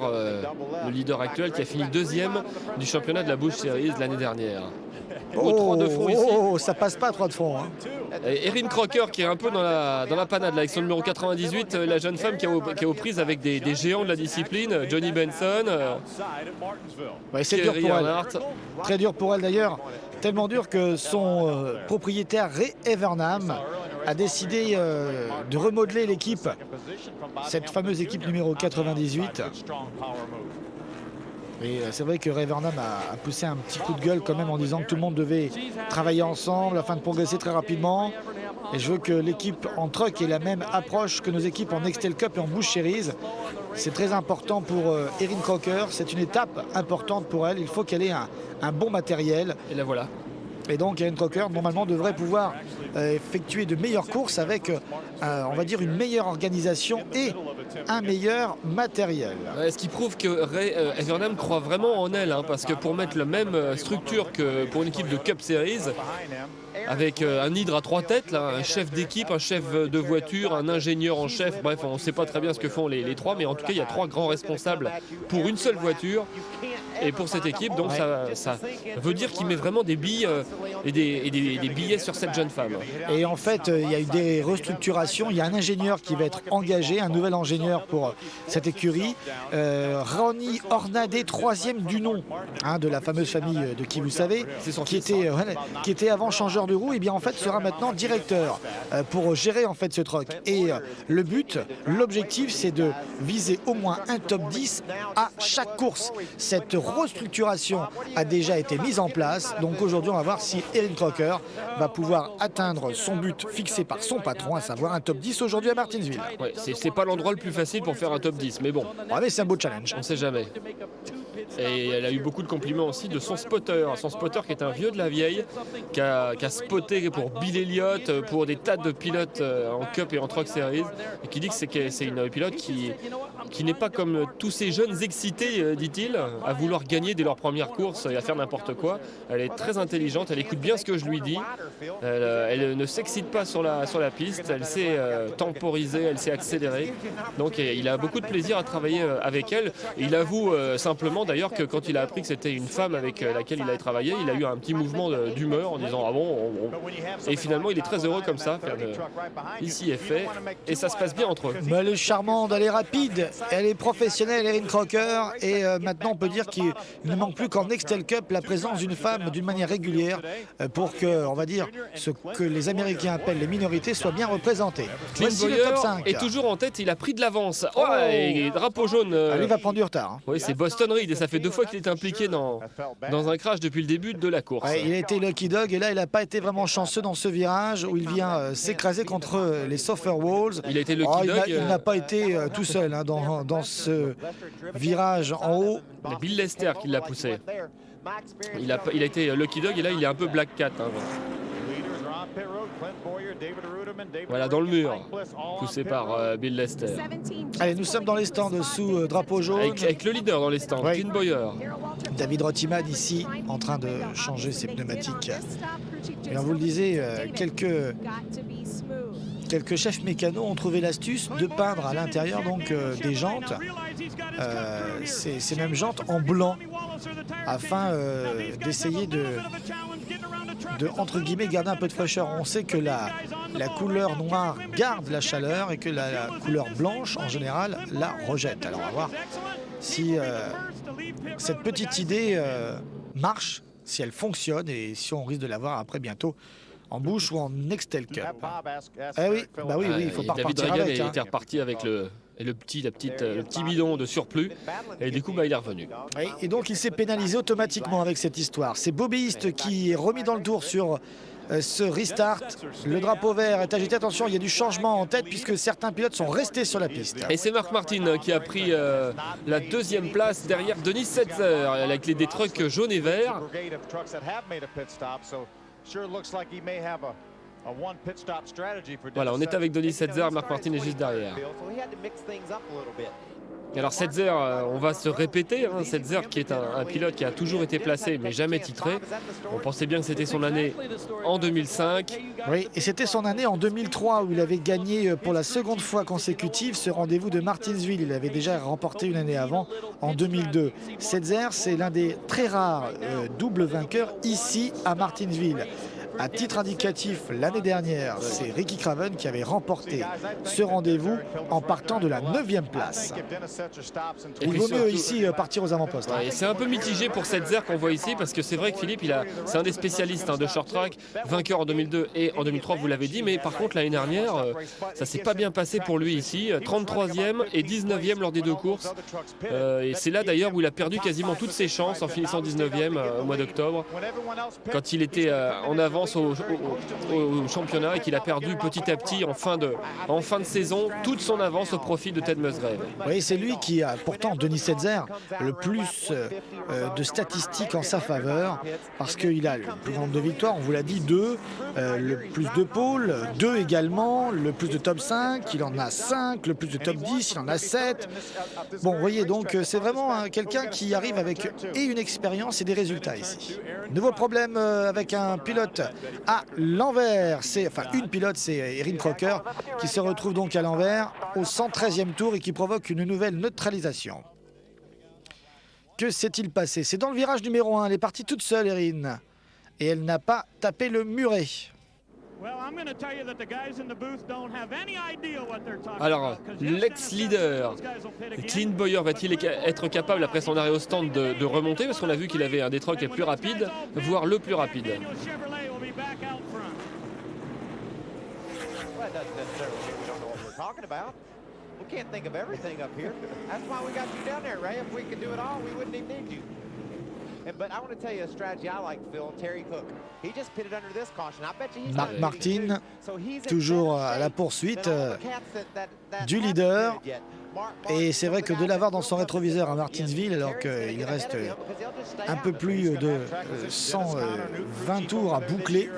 [SPEAKER 2] le leader actuel qui a fini 2e du championnat de la Busch Series l'année dernière. Au 3 de front ici.
[SPEAKER 1] Ça passe pas à 3 de front.
[SPEAKER 2] Et Erin Crocker qui est un peu dans la panade là, avec son numéro 98, la jeune femme qui est aux prises avec des géants de la discipline, Johnny Benson,
[SPEAKER 1] c'est dur
[SPEAKER 2] Kerry
[SPEAKER 1] pour elle.
[SPEAKER 2] Earnhardt.
[SPEAKER 1] Très dur pour elle d'ailleurs. Tellement dur que son propriétaire Ray Evernham a décidé de remodeler l'équipe, cette fameuse équipe numéro 98. Et c'est vrai que Ray Evernham a poussé un petit coup de gueule quand même en disant que tout le monde devait travailler ensemble afin de progresser très rapidement. Et je veux que l'équipe en truck ait la même approche que nos équipes en Nextel Cup et en Busch Series. C'est très important pour Erin Crocker, c'est une étape importante pour elle. Il faut qu'elle ait un bon matériel.
[SPEAKER 2] Et la voilà.
[SPEAKER 1] Et donc Erin Crocker normalement devrait pouvoir effectuer de meilleures courses avec on va dire une meilleure organisation et un meilleur matériel.
[SPEAKER 2] Ce qui prouve que Ray Evernham croit vraiment en elle, parce que pour mettre la même structure que pour une équipe de Cup Series, avec un hydre à 3 têtes, là, un chef d'équipe, un chef de voiture, un ingénieur en chef, bref, on ne sait pas très bien ce que font les 3, mais en tout cas il y a 3 grands responsables pour une seule voiture. Et pour cette équipe, donc ça veut dire qu'il met vraiment des billes et des billets sur cette jeune femme.
[SPEAKER 1] Et en fait, il y a eu des restructurations. Il y a un ingénieur qui va être engagé, un nouvel ingénieur pour cette écurie. Ronnie Hornaday, 3e du nom de la fameuse famille de qui vous savez, qui était avant changeur de roue, et bien en fait sera maintenant directeur pour gérer en fait ce truck. Et l'objectif, c'est de viser au moins un top 10 à chaque course. Cette restructuration a déjà été mise en place. Donc aujourd'hui, on va voir si Erin Crocker va pouvoir atteindre son but fixé par son patron, à savoir un top 10 aujourd'hui à Martinsville.
[SPEAKER 2] Ouais, c'est pas l'endroit le plus facile pour faire un top 10, mais bon.
[SPEAKER 1] Ouais, mais c'est un beau challenge.
[SPEAKER 2] On sait jamais. Et elle a eu beaucoup de compliments aussi de son spotter. Son spotter qui est un vieux de la vieille, qui a spoté pour Bill Elliott, pour des tas de pilotes en Cup et en Truck Series, et qui dit que c'est une pilote qui n'est pas comme tous ces jeunes excités, dit-il, à vouloir gagner dès leur première course et à faire n'importe quoi. Elle est très intelligente, elle écoute bien ce que je lui dis, elle ne s'excite pas sur la piste, elle sait temporiser, elle sait accélérer. Donc il a beaucoup de plaisir à travailler avec elle. Et il avoue simplement d'ailleurs que quand il a appris que c'était une femme avec laquelle il avait travaillé, il a eu un petit mouvement d'humeur en disant ah bon. Et finalement il est très heureux comme ça. Ici est fait et ça se passe bien entre eux.
[SPEAKER 1] Mais elle est charmante, elle est rapide, elle est professionnelle, Erin Crocker, et maintenant on peut dire qu'il ne manque plus qu'en Nextel Cup la présence d'une femme d'une manière régulière pour que, on va dire, ce que les Américains appellent les minorités soient bien représentées.
[SPEAKER 2] Clint
[SPEAKER 1] Voici le
[SPEAKER 2] Bowyer
[SPEAKER 1] top 5.
[SPEAKER 2] est toujours en tête, il a pris de l'avance. Oh, et drapeau jaune.
[SPEAKER 1] Lui va prendre du retard.
[SPEAKER 2] Oui, c'est Boston Reed et ça fait 2 fois qu'il est impliqué dans un crash depuis le début de la course.
[SPEAKER 1] Ouais, il a été lucky dog et là il n'a pas été vraiment chanceux dans ce virage où il vient s'écraser contre les Soffer Walls.
[SPEAKER 2] Il a été lucky dog.
[SPEAKER 1] Il n'a pas été tout seul dans ce virage en haut.
[SPEAKER 2] C'est Bill Lester qui l'a poussé. Il a été lucky dog et là il est un peu black cat. Voilà, dans le mur, poussé par Bill Lester.
[SPEAKER 1] Allez, nous sommes dans les stands sous drapeau jaune.
[SPEAKER 2] Avec le leader dans les stands,
[SPEAKER 1] Ouais.
[SPEAKER 2] Clint Bowyer.
[SPEAKER 1] David Rottiman ici, en train de changer ses pneumatiques. Et on vous le disait, quelques chefs mécanos ont trouvé l'astuce de peindre à l'intérieur donc des jantes, ces mêmes jantes en blanc, afin d'essayer de entre guillemets garder un peu de fraîcheur. On sait que la couleur noire garde la chaleur et que la couleur blanche en général la rejette. Alors on va voir si cette petite idée marche, si elle fonctionne et si on risque de la voir après bientôt en bouche ou en Nextel Cup. Ah oui, bah oui, il faut pas
[SPEAKER 2] David
[SPEAKER 1] repartir
[SPEAKER 2] Reagan
[SPEAKER 1] avec.
[SPEAKER 2] était reparti avec le petit bidon de surplus et du coup il est revenu.
[SPEAKER 1] Oui, et donc il s'est pénalisé automatiquement avec cette histoire. C'est Bobby East qui est remis dans le tour sur ce restart. Le drapeau vert est agité. Attention, il y a du changement en tête puisque certains pilotes sont restés sur la piste.
[SPEAKER 2] Et c'est Mark Martin qui a pris la 2e place derrière Denis Setzer avec des trucks jaunes et verts. Voilà, on est avec Denis Setzer, Mark Martin est juste derrière. Alors Setzer, on va se répéter, Setzer qui est un pilote qui a toujours été placé mais jamais titré. On pensait bien que c'était son année en 2005.
[SPEAKER 1] Oui, et c'était son année en 2003 où il avait gagné pour la seconde fois consécutive ce rendez-vous de Martinsville. Il avait déjà remporté une année avant, en 2002. Setzer, c'est l'un des très rares doubles vainqueurs ici à Martinsville. À titre indicatif, l'année dernière, c'est Ricky Craven qui avait remporté ce rendez-vous en partant de la 9e place. Il vaut mieux ici partir aux avant-postes.
[SPEAKER 2] Ouais, c'est un peu mitigé pour Setzer qu'on voit ici parce que c'est vrai que Philippe, c'est un des spécialistes de short track, vainqueur en 2002 et en 2003, vous l'avez dit, mais par contre l'année dernière, ça s'est pas bien passé pour lui ici, 33e et 19e lors des 2 courses. Et c'est là d'ailleurs où il a perdu quasiment toutes ses chances en finissant 19e au mois d'octobre, quand il était en avance au championnat et qu'il a perdu petit à petit en fin de saison toute son avance au profit de Ted Musgrave.
[SPEAKER 1] Oui, c'est lui qui a pourtant, Denis Setzer, le plus de statistiques en sa faveur parce qu'il a le plus grand nombre de victoires, on vous l'a dit, 2, le plus de pôles, 2 également, le plus de top 5, il en a 5, le plus de top 10, il en a 7. Bon, vous voyez, donc c'est vraiment quelqu'un qui arrive avec et une expérience et des résultats ici. Nouveau problème avec un pilote à l'envers, une pilote, c'est Erin Crocker qui se retrouve donc à l'envers au 113e tour et qui provoque une nouvelle neutralisation. Que s'est-il passé? C'est dans le virage numéro 1. Elle est partie toute seule, Erin. Et elle n'a pas tapé le muret.
[SPEAKER 2] Alors, l'ex-leader, Clint Bowyer, va-t-il être capable, après son arrêt au stand, de remonter? Parce qu'on a vu qu'il avait un des trucks les plus rapides, voire le plus rapide.
[SPEAKER 3] Well, that doesn't necessarily mean we don't know what we're talking about. We can't think of everything up here. That's why we got you down there, Ray. If we could do it all, we wouldn't even need you. But I want to tell you a strategy I like, Phil. Terry Cook. He just pitted under this caution. I bet you he's
[SPEAKER 1] Marc
[SPEAKER 3] not
[SPEAKER 1] Martin,
[SPEAKER 3] so he's in
[SPEAKER 1] toujours
[SPEAKER 3] better
[SPEAKER 1] à la
[SPEAKER 3] shape
[SPEAKER 1] poursuite
[SPEAKER 3] than all the cats that
[SPEAKER 1] du
[SPEAKER 3] haven't
[SPEAKER 1] leader.
[SPEAKER 3] pitted yet. Mark
[SPEAKER 1] Et c'est vrai
[SPEAKER 3] Martin's
[SPEAKER 1] que
[SPEAKER 3] the
[SPEAKER 1] de l'avoir
[SPEAKER 3] guy
[SPEAKER 1] dans son
[SPEAKER 3] that will
[SPEAKER 1] rétroviseur à
[SPEAKER 3] come
[SPEAKER 1] Martinsville, alors
[SPEAKER 3] Terry's gonna
[SPEAKER 1] qu'il
[SPEAKER 3] get
[SPEAKER 1] reste
[SPEAKER 3] ahead of him because he'll just stay
[SPEAKER 1] un peu
[SPEAKER 3] out.
[SPEAKER 1] plus de 120 tours à boucler,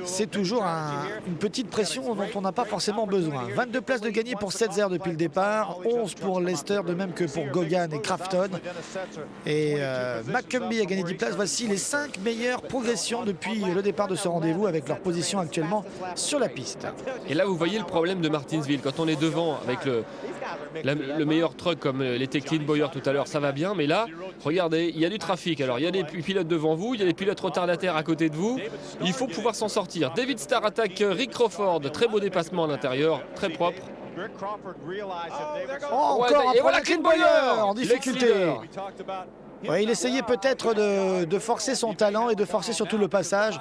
[SPEAKER 1] c'est toujours une petite pression dont on n'a pas forcément besoin. 22 places de gagné pour Setzer depuis le départ, 11 pour Lester, de même que pour Gogan et Crafton. Et McCumbee a gagné 10 places. Voici les 5 meilleures progressions depuis le départ de ce rendez-vous avec leur position actuellement sur la piste.
[SPEAKER 2] Et là, vous voyez le problème de Martinsville. Quand on est devant avec le meilleur truck comme l'était Clint Bowyer tout à l'heure, ça va bien. Mais là, regardez, il y a du trafic. Alors, il y a des pilotes devant vous, il y a des pilotes retardataires à côté de vous. Il faut pouvoir s'en sortir. David Starr attaque Rick Crawford. Très beau dépassement à l'intérieur, très propre.
[SPEAKER 1] Oh, encore un problème, Clint Bowyer en difficulté. Ouais, il essayait peut-être de forcer son talent et de forcer surtout le passage.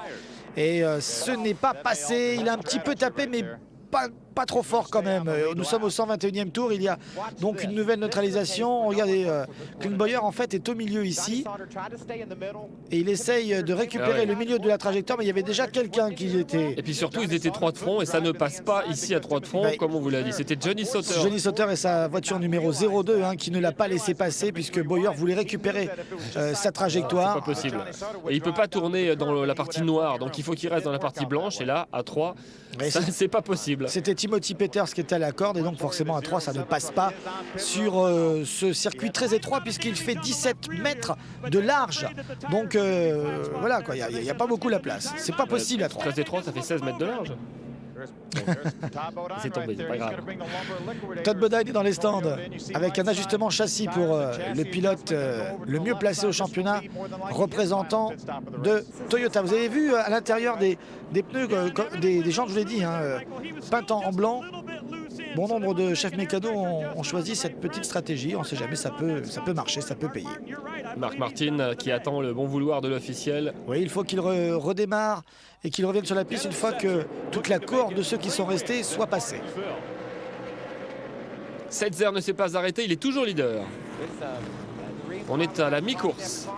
[SPEAKER 1] Et ce n'est pas passé. Il a un petit peu tapé, mais pas trop fort quand même. Nous sommes au 121e tour. Il y a donc une nouvelle neutralisation. Regardez, Clint Bowyer en fait est au milieu ici. Et il essaye de récupérer le milieu de la trajectoire, mais il y avait déjà quelqu'un qui était...
[SPEAKER 2] Et puis surtout, ils étaient 3 de front et ça ne passe pas ici à 3 de front, comme on vous l'a dit. C'était Johnny Sauter.
[SPEAKER 1] Johnny Sauter et sa voiture numéro 02 qui ne l'a pas laissé passer puisque Bowyer voulait récupérer sa trajectoire.
[SPEAKER 2] C'est pas possible. Et il peut pas tourner dans la partie noire, donc il faut qu'il reste dans la partie blanche. Et là, à 3, c'est pas possible.
[SPEAKER 1] C'était Timothy Peters qui était à la corde et donc forcément à 3 ça ne passe pas sur ce circuit très étroit puisqu'il fait 17 mètres de large. Donc voilà quoi, il n'y a pas beaucoup la place. C'est pas possible à 3.
[SPEAKER 2] 13 et 3, ça fait 16 mètres de large. C'est tombé, c'est pas grave.
[SPEAKER 1] Todd Bodine est dans les stands avec un ajustement châssis pour le pilote le mieux placé au championnat, représentant de Toyota. Vous avez vu à l'intérieur des pneus, des jantes, je vous l'ai dit, peintes en blanc. Bon nombre de chefs mécanos ont choisi cette petite stratégie. On ne sait jamais, ça peut marcher, ça peut payer.
[SPEAKER 2] Marc Martin qui attend le bon vouloir de l'officiel.
[SPEAKER 1] Oui, il faut qu'il redémarre et qu'il revienne sur la piste une fois que toute la cohorte de ceux qui sont restés soit passée.
[SPEAKER 2] Setzer ne s'est pas arrêté, il est toujours leader. On est à la mi-course.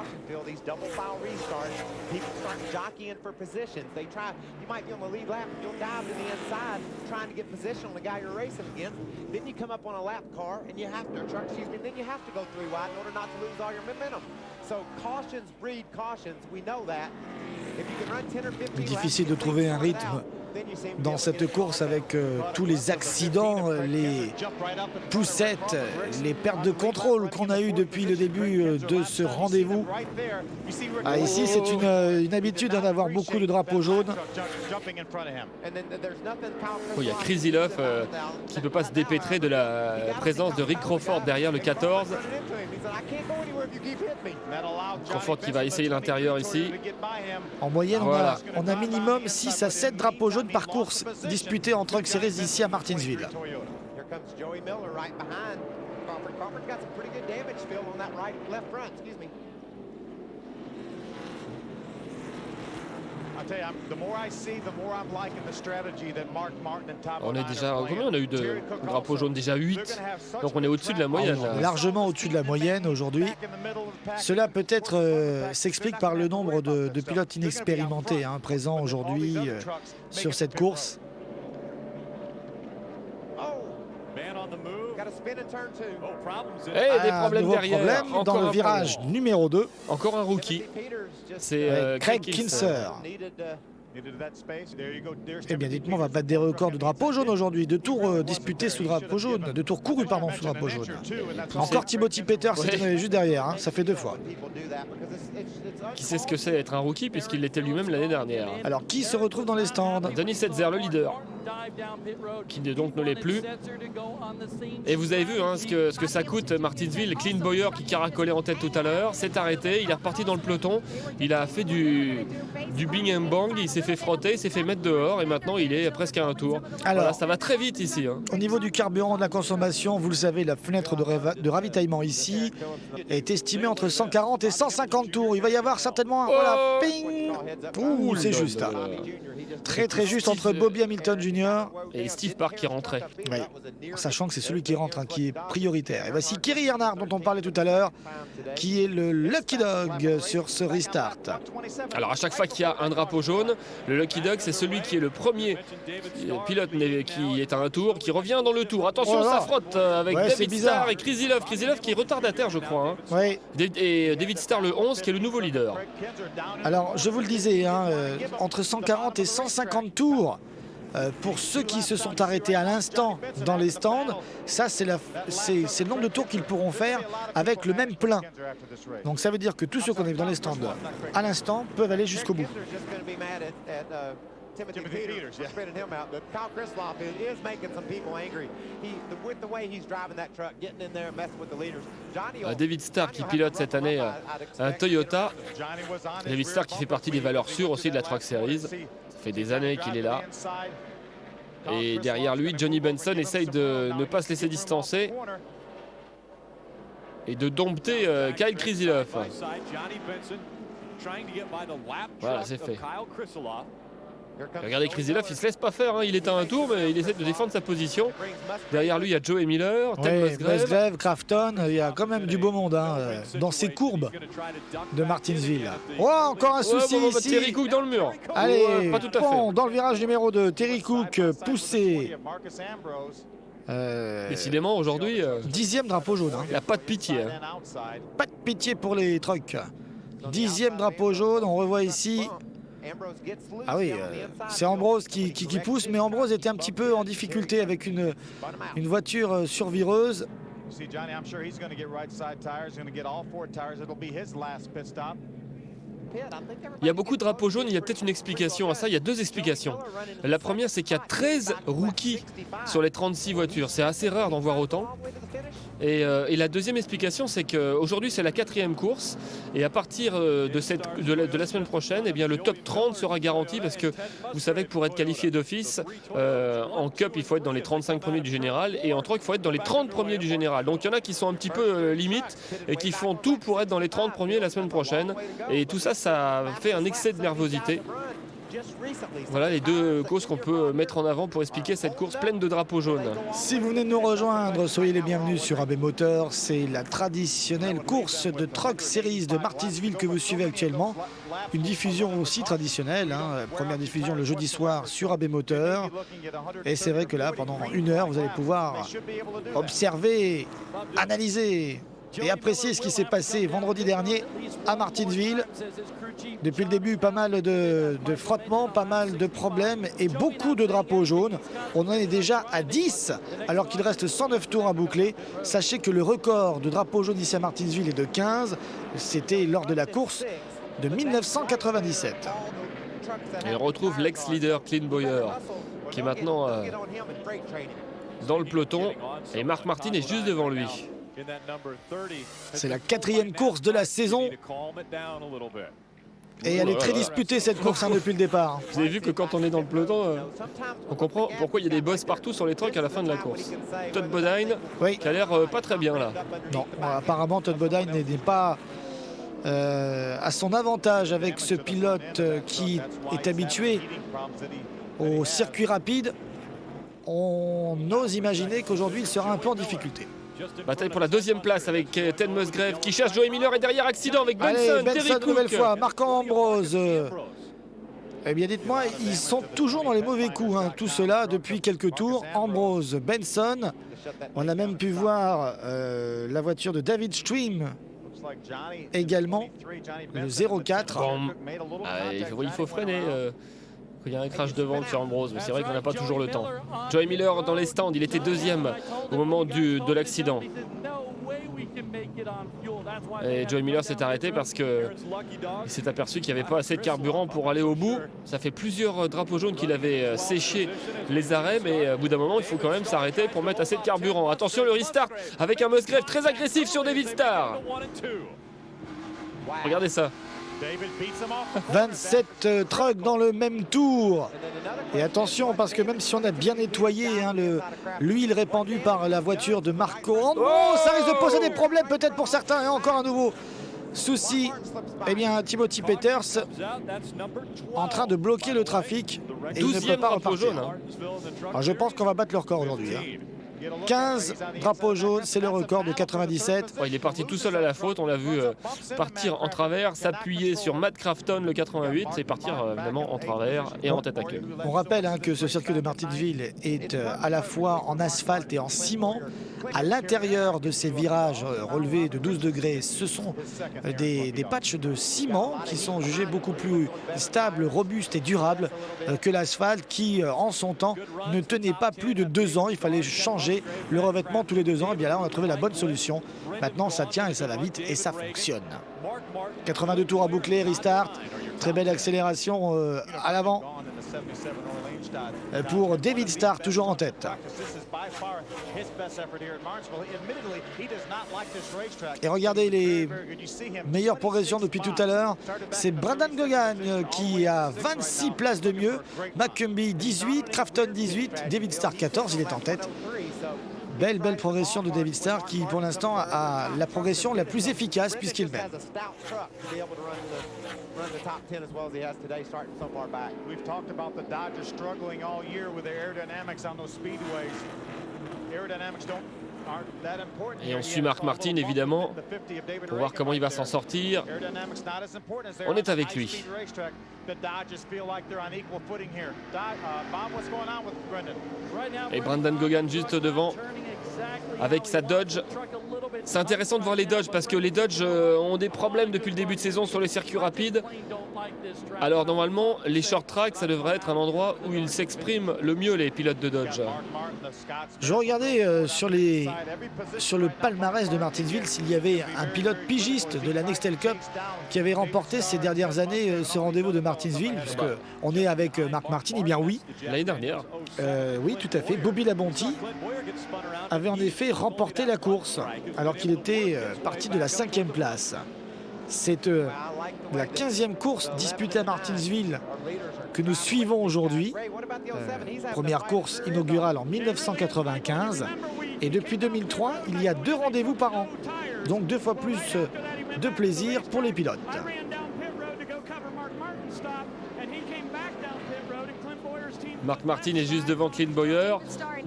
[SPEAKER 1] Difficile de trouver un rythme dans cette course avec tous les accidents, les poussettes, les pertes de contrôle qu'on a eues depuis le début de ce rendez-vous. Ici, c'est une habitude d'avoir beaucoup de drapeaux jaunes.
[SPEAKER 2] Il y a Chris Ziloff qui ne peut pas se dépêtrer de la présence de Rick Crawford derrière le 14. Crawford qui va essayer l'intérieur ici.
[SPEAKER 1] En moyenne, on a minimum 6 à 7 drapeaux jaunes par course disputés en Truck Series ici à Martinsville.
[SPEAKER 2] On est déjà, combien on a eu de drapeaux jaunes? Déjà 8, donc on est au-dessus de la moyenne.
[SPEAKER 1] Largement au-dessus de la moyenne aujourd'hui. Cela peut-être s'explique par le nombre de pilotes inexpérimentés présents aujourd'hui sur cette course.
[SPEAKER 2] Et des problèmes derrière.
[SPEAKER 1] Problème dans le virage numéro 2.
[SPEAKER 2] Encore un rookie. C'est
[SPEAKER 1] Craig Kinser. Eh bien, dites-moi, on va battre des records de drapeau jaune aujourd'hui, de tours disputés sous drapeau jaune, de tours courus, pardon, sous drapeau jaune. Encore Timothy Peters, c'est juste derrière, ça fait 2 fois.
[SPEAKER 2] Qui sait ce que c'est être un rookie puisqu'il l'était lui-même l'année dernière.
[SPEAKER 1] Alors, qui se retrouve dans les stands?
[SPEAKER 2] Johnny Setzer, le leader. qui donc ne l'est plus. Et vous avez vu hein, ce que ça coûte Martinsville. Clint Bowyer qui caracolait en tête tout à l'heure s'est arrêté, il est reparti dans le peloton, il a fait du bing and bang, il s'est fait frotter, il s'est fait mettre dehors et maintenant il est presque à un tour.
[SPEAKER 1] Alors,
[SPEAKER 2] voilà, ça va très vite ici. Hein.
[SPEAKER 1] Au niveau du carburant, de la consommation, vous le savez, la fenêtre de ravitaillement ici est estimée entre 140 et 150 tours. Il va y avoir certainement un... Voilà, ping. Ouh, c'est juste. Hein. Très très juste entre Bobby Hamilton Jr.
[SPEAKER 2] et Steve Park qui rentrait.
[SPEAKER 1] Oui. Sachant que c'est celui qui rentre hein, qui est prioritaire. Et voici Kerry Earnhardt dont on parlait tout à l'heure, qui est le Lucky Dog sur ce restart.
[SPEAKER 2] Alors à chaque fois qu'il y a un drapeau jaune, le Lucky Dog c'est celui qui est le premier pilote qui est à un tour, qui revient dans le tour. Attention,
[SPEAKER 1] oh
[SPEAKER 2] ça frotte avec
[SPEAKER 1] ouais,
[SPEAKER 2] David Starr et Chris Ilov. Chris Ilov qui est retardataire je crois. Hein.
[SPEAKER 1] Oui.
[SPEAKER 2] Et David Starr le 11 qui est le nouveau leader.
[SPEAKER 1] Alors je vous le disais, hein, entre 140 et 150 tours. Pour ceux qui se sont arrêtés à l'instant dans les stands, ça c'est le nombre de tours qu'ils pourront faire avec le même plein. Donc ça veut dire que tous ceux qu'on a dans les stands à l'instant peuvent aller jusqu'au bout.
[SPEAKER 3] Timothy Peters for spinning him out, but Kyle Kristoff is making some people angry. With the way he's driving that truck, getting in there and messing with the leaders.
[SPEAKER 2] David Starr qui pilote cette année un Toyota. David Starr qui fait partie des valeurs sûres aussi de la Truck Series. Ça fait des années qu'il est là. Et derrière lui, Johnny Benson essaye de ne pas se laisser distancer et de dompter Kyle Krisilov. Voilà, c'est fait. Regardez Krisilov, il se laisse pas faire, hein. Il est à un tour, mais il essaie de défendre sa position. Derrière lui, il y a Joey Miller, Ted
[SPEAKER 1] Musgrave, Crafton, il y a quand même du beau monde hein, dans ces courbes de Martinsville. Oh, encore un souci ici.
[SPEAKER 2] Terry Cook dans le mur.
[SPEAKER 1] Allez,
[SPEAKER 2] pas tout à
[SPEAKER 1] bon,
[SPEAKER 2] fait.
[SPEAKER 1] dans le virage numéro 2, Terry Cook poussé.
[SPEAKER 2] Décidément, aujourd'hui,
[SPEAKER 1] 10e drapeau jaune. Hein.
[SPEAKER 2] Il n'y a pas de pitié. Hein.
[SPEAKER 1] Pas de pitié pour les trucks. 10e drapeau jaune, on revoit ici. Ah oui, c'est Ambrose qui pousse, mais Ambrose était un petit peu en difficulté avec une voiture survireuse.
[SPEAKER 2] Il y a beaucoup de drapeaux jaunes, il y a peut-être une explication à ça, il y a deux explications. La première, c'est qu'il y a 13 rookies sur les 36 voitures, c'est assez rare d'en voir autant. Et la deuxième explication, c'est qu'aujourd'hui c'est la 4e course et à partir de la semaine prochaine, eh bien, le top 30 sera garanti parce que vous savez que pour être qualifié d'office, en Cup il faut être dans les 35 premiers du général et en Truck il faut être dans les 30 premiers du général. Donc il y en a qui sont un petit peu limites et qui font tout pour être dans les 30 premiers la semaine prochaine et tout ça, ça fait un excès de nervosité. Voilà les deux causes qu'on peut mettre en avant pour expliquer cette course pleine de drapeaux jaunes.
[SPEAKER 1] Si vous venez de nous rejoindre, soyez les bienvenus sur AB Motors. C'est la traditionnelle course de Truck Series de Martinsville que vous suivez actuellement. Une diffusion aussi traditionnelle, hein. Première diffusion le jeudi soir sur AB Motors. Et c'est vrai que là, pendant 1 heure, vous allez pouvoir observer, analyser et apprécier ce qui s'est passé vendredi dernier à Martinsville. Depuis le début, pas mal de frottements, pas mal de problèmes et beaucoup de drapeaux jaunes. On en est déjà à 10 alors qu'il reste 109 tours à boucler. Sachez que le record de drapeaux jaunes ici à Martinsville est de 15. C'était lors de la course de 1997.
[SPEAKER 2] Et on retrouve l'ex-leader Clint Bowyer qui est maintenant dans le peloton et Mark Martin est juste devant lui.
[SPEAKER 1] C'est la 4e course de la saison. Et elle est très disputée cette course hein, depuis le départ.
[SPEAKER 2] Vous avez vu que quand on est dans le peloton, on comprend pourquoi il y a des bosses partout sur les trucks à la fin de la course. Todd Bodine qui a l'air pas très bien là.
[SPEAKER 1] Non, apparemment Todd Bodine n'est pas à son avantage avec ce pilote qui est habitué au circuit rapide. On ose imaginer qu'aujourd'hui il sera un peu en difficulté.
[SPEAKER 2] Bataille pour la 2e place avec Ted Musgrave qui cherche Joey Miller et derrière accident avec Benson.
[SPEAKER 1] Allez, Benson
[SPEAKER 2] Terry Cook.
[SPEAKER 1] Nouvelle fois, Marc Ambrose. Eh bien dites-moi, ils sont toujours dans les mauvais coups, hein, tout cela depuis quelques tours. Ambrose, Benson. On a même pu voir la voiture de David Stream également, le 04.
[SPEAKER 2] Bon, il faut freiner. Il y a un crash devant sur Ambrose, mais c'est vrai qu'on n'a pas toujours le temps. Joey Miller dans les stands, il était 2e au moment de l'accident. Et Joey Miller s'est arrêté parce qu'il s'est aperçu qu'il n'y avait pas assez de carburant pour aller au bout. Ça fait plusieurs drapeaux jaunes qu'il avait séché les arrêts, mais au bout d'un moment, il faut quand même s'arrêter pour mettre assez de carburant. Attention, le restart avec un Musgrave très agressif sur David Starr. Regardez ça.
[SPEAKER 1] 27 trucks dans le même tour. Et attention, parce que même si on a bien nettoyé l'huile répandue par la voiture de Marco Andro, ça risque de poser des problèmes peut-être pour certains. Et encore un nouveau souci. Eh bien, Timothy Peters en train de bloquer le trafic. Et il ne peut pas repartir.
[SPEAKER 2] Jaune, hein.
[SPEAKER 1] Alors, je pense qu'on va battre le record aujourd'hui. 15 drapeaux jaunes, c'est le record de 97.
[SPEAKER 2] Il est parti tout seul à la faute, on l'a vu partir en travers, s'appuyer sur Matt Crafton, le 88, et partir évidemment en travers et en tête à queue.
[SPEAKER 1] On rappelle que ce circuit de Martinsville est à la fois en asphalte et en ciment. À l'intérieur de ces virages relevés de 12 degrés, ce sont des patchs de ciment qui sont jugés beaucoup plus stables, robustes et durables que l'asphalte qui, en son temps, ne tenait pas plus de 2 ans. Il fallait changer le revêtement tous les 2 ans. Et bien là, on a trouvé la bonne solution. Maintenant, ça tient et ça va vite et ça fonctionne. 82 tours à boucler, restart. Très belle accélération à l'avant pour David Starr, toujours en tête. Et regardez les meilleures progressions depuis tout à l'heure. C'est Brendan Gogan qui a 26 places de mieux. McCumbee 18, Crafton 18, David Starr 14, il est en tête. Belle progression de David Starr qui pour l'instant a la progression la plus efficace puisqu'il mène.
[SPEAKER 2] Et on suit Mark Martin évidemment pour voir comment il va s'en sortir. On est avec lui. Et Brendan Gogan juste devant avec sa Dodge. C'est intéressant de voir les Dodge parce que les Dodge ont des problèmes depuis le début de saison sur les circuits rapides. Alors normalement, les short tracks, ça devrait être un endroit où ils s'expriment le mieux, les pilotes de Dodge.
[SPEAKER 1] Je regardais sur le palmarès de Martinsville s'il y avait un pilote pigiste de la Nextel Cup qui avait remporté ces dernières années ce rendez-vous de Martinsville, puisque on est avec Mark Martin. Eh bien oui.
[SPEAKER 2] L'année dernière.
[SPEAKER 1] Oui, tout à fait. Bobby Labonte avait en effet remporté la course alors qu'il était parti de la 5e place. C'est la 15e course disputée à Martinsville que nous suivons aujourd'hui. Première course inaugurale en 1995. Et depuis 2003, il y a 2 rendez-vous par an. Donc 2 fois plus de plaisir pour les pilotes.
[SPEAKER 2] Mark Martin est juste devant Clint Bowyer,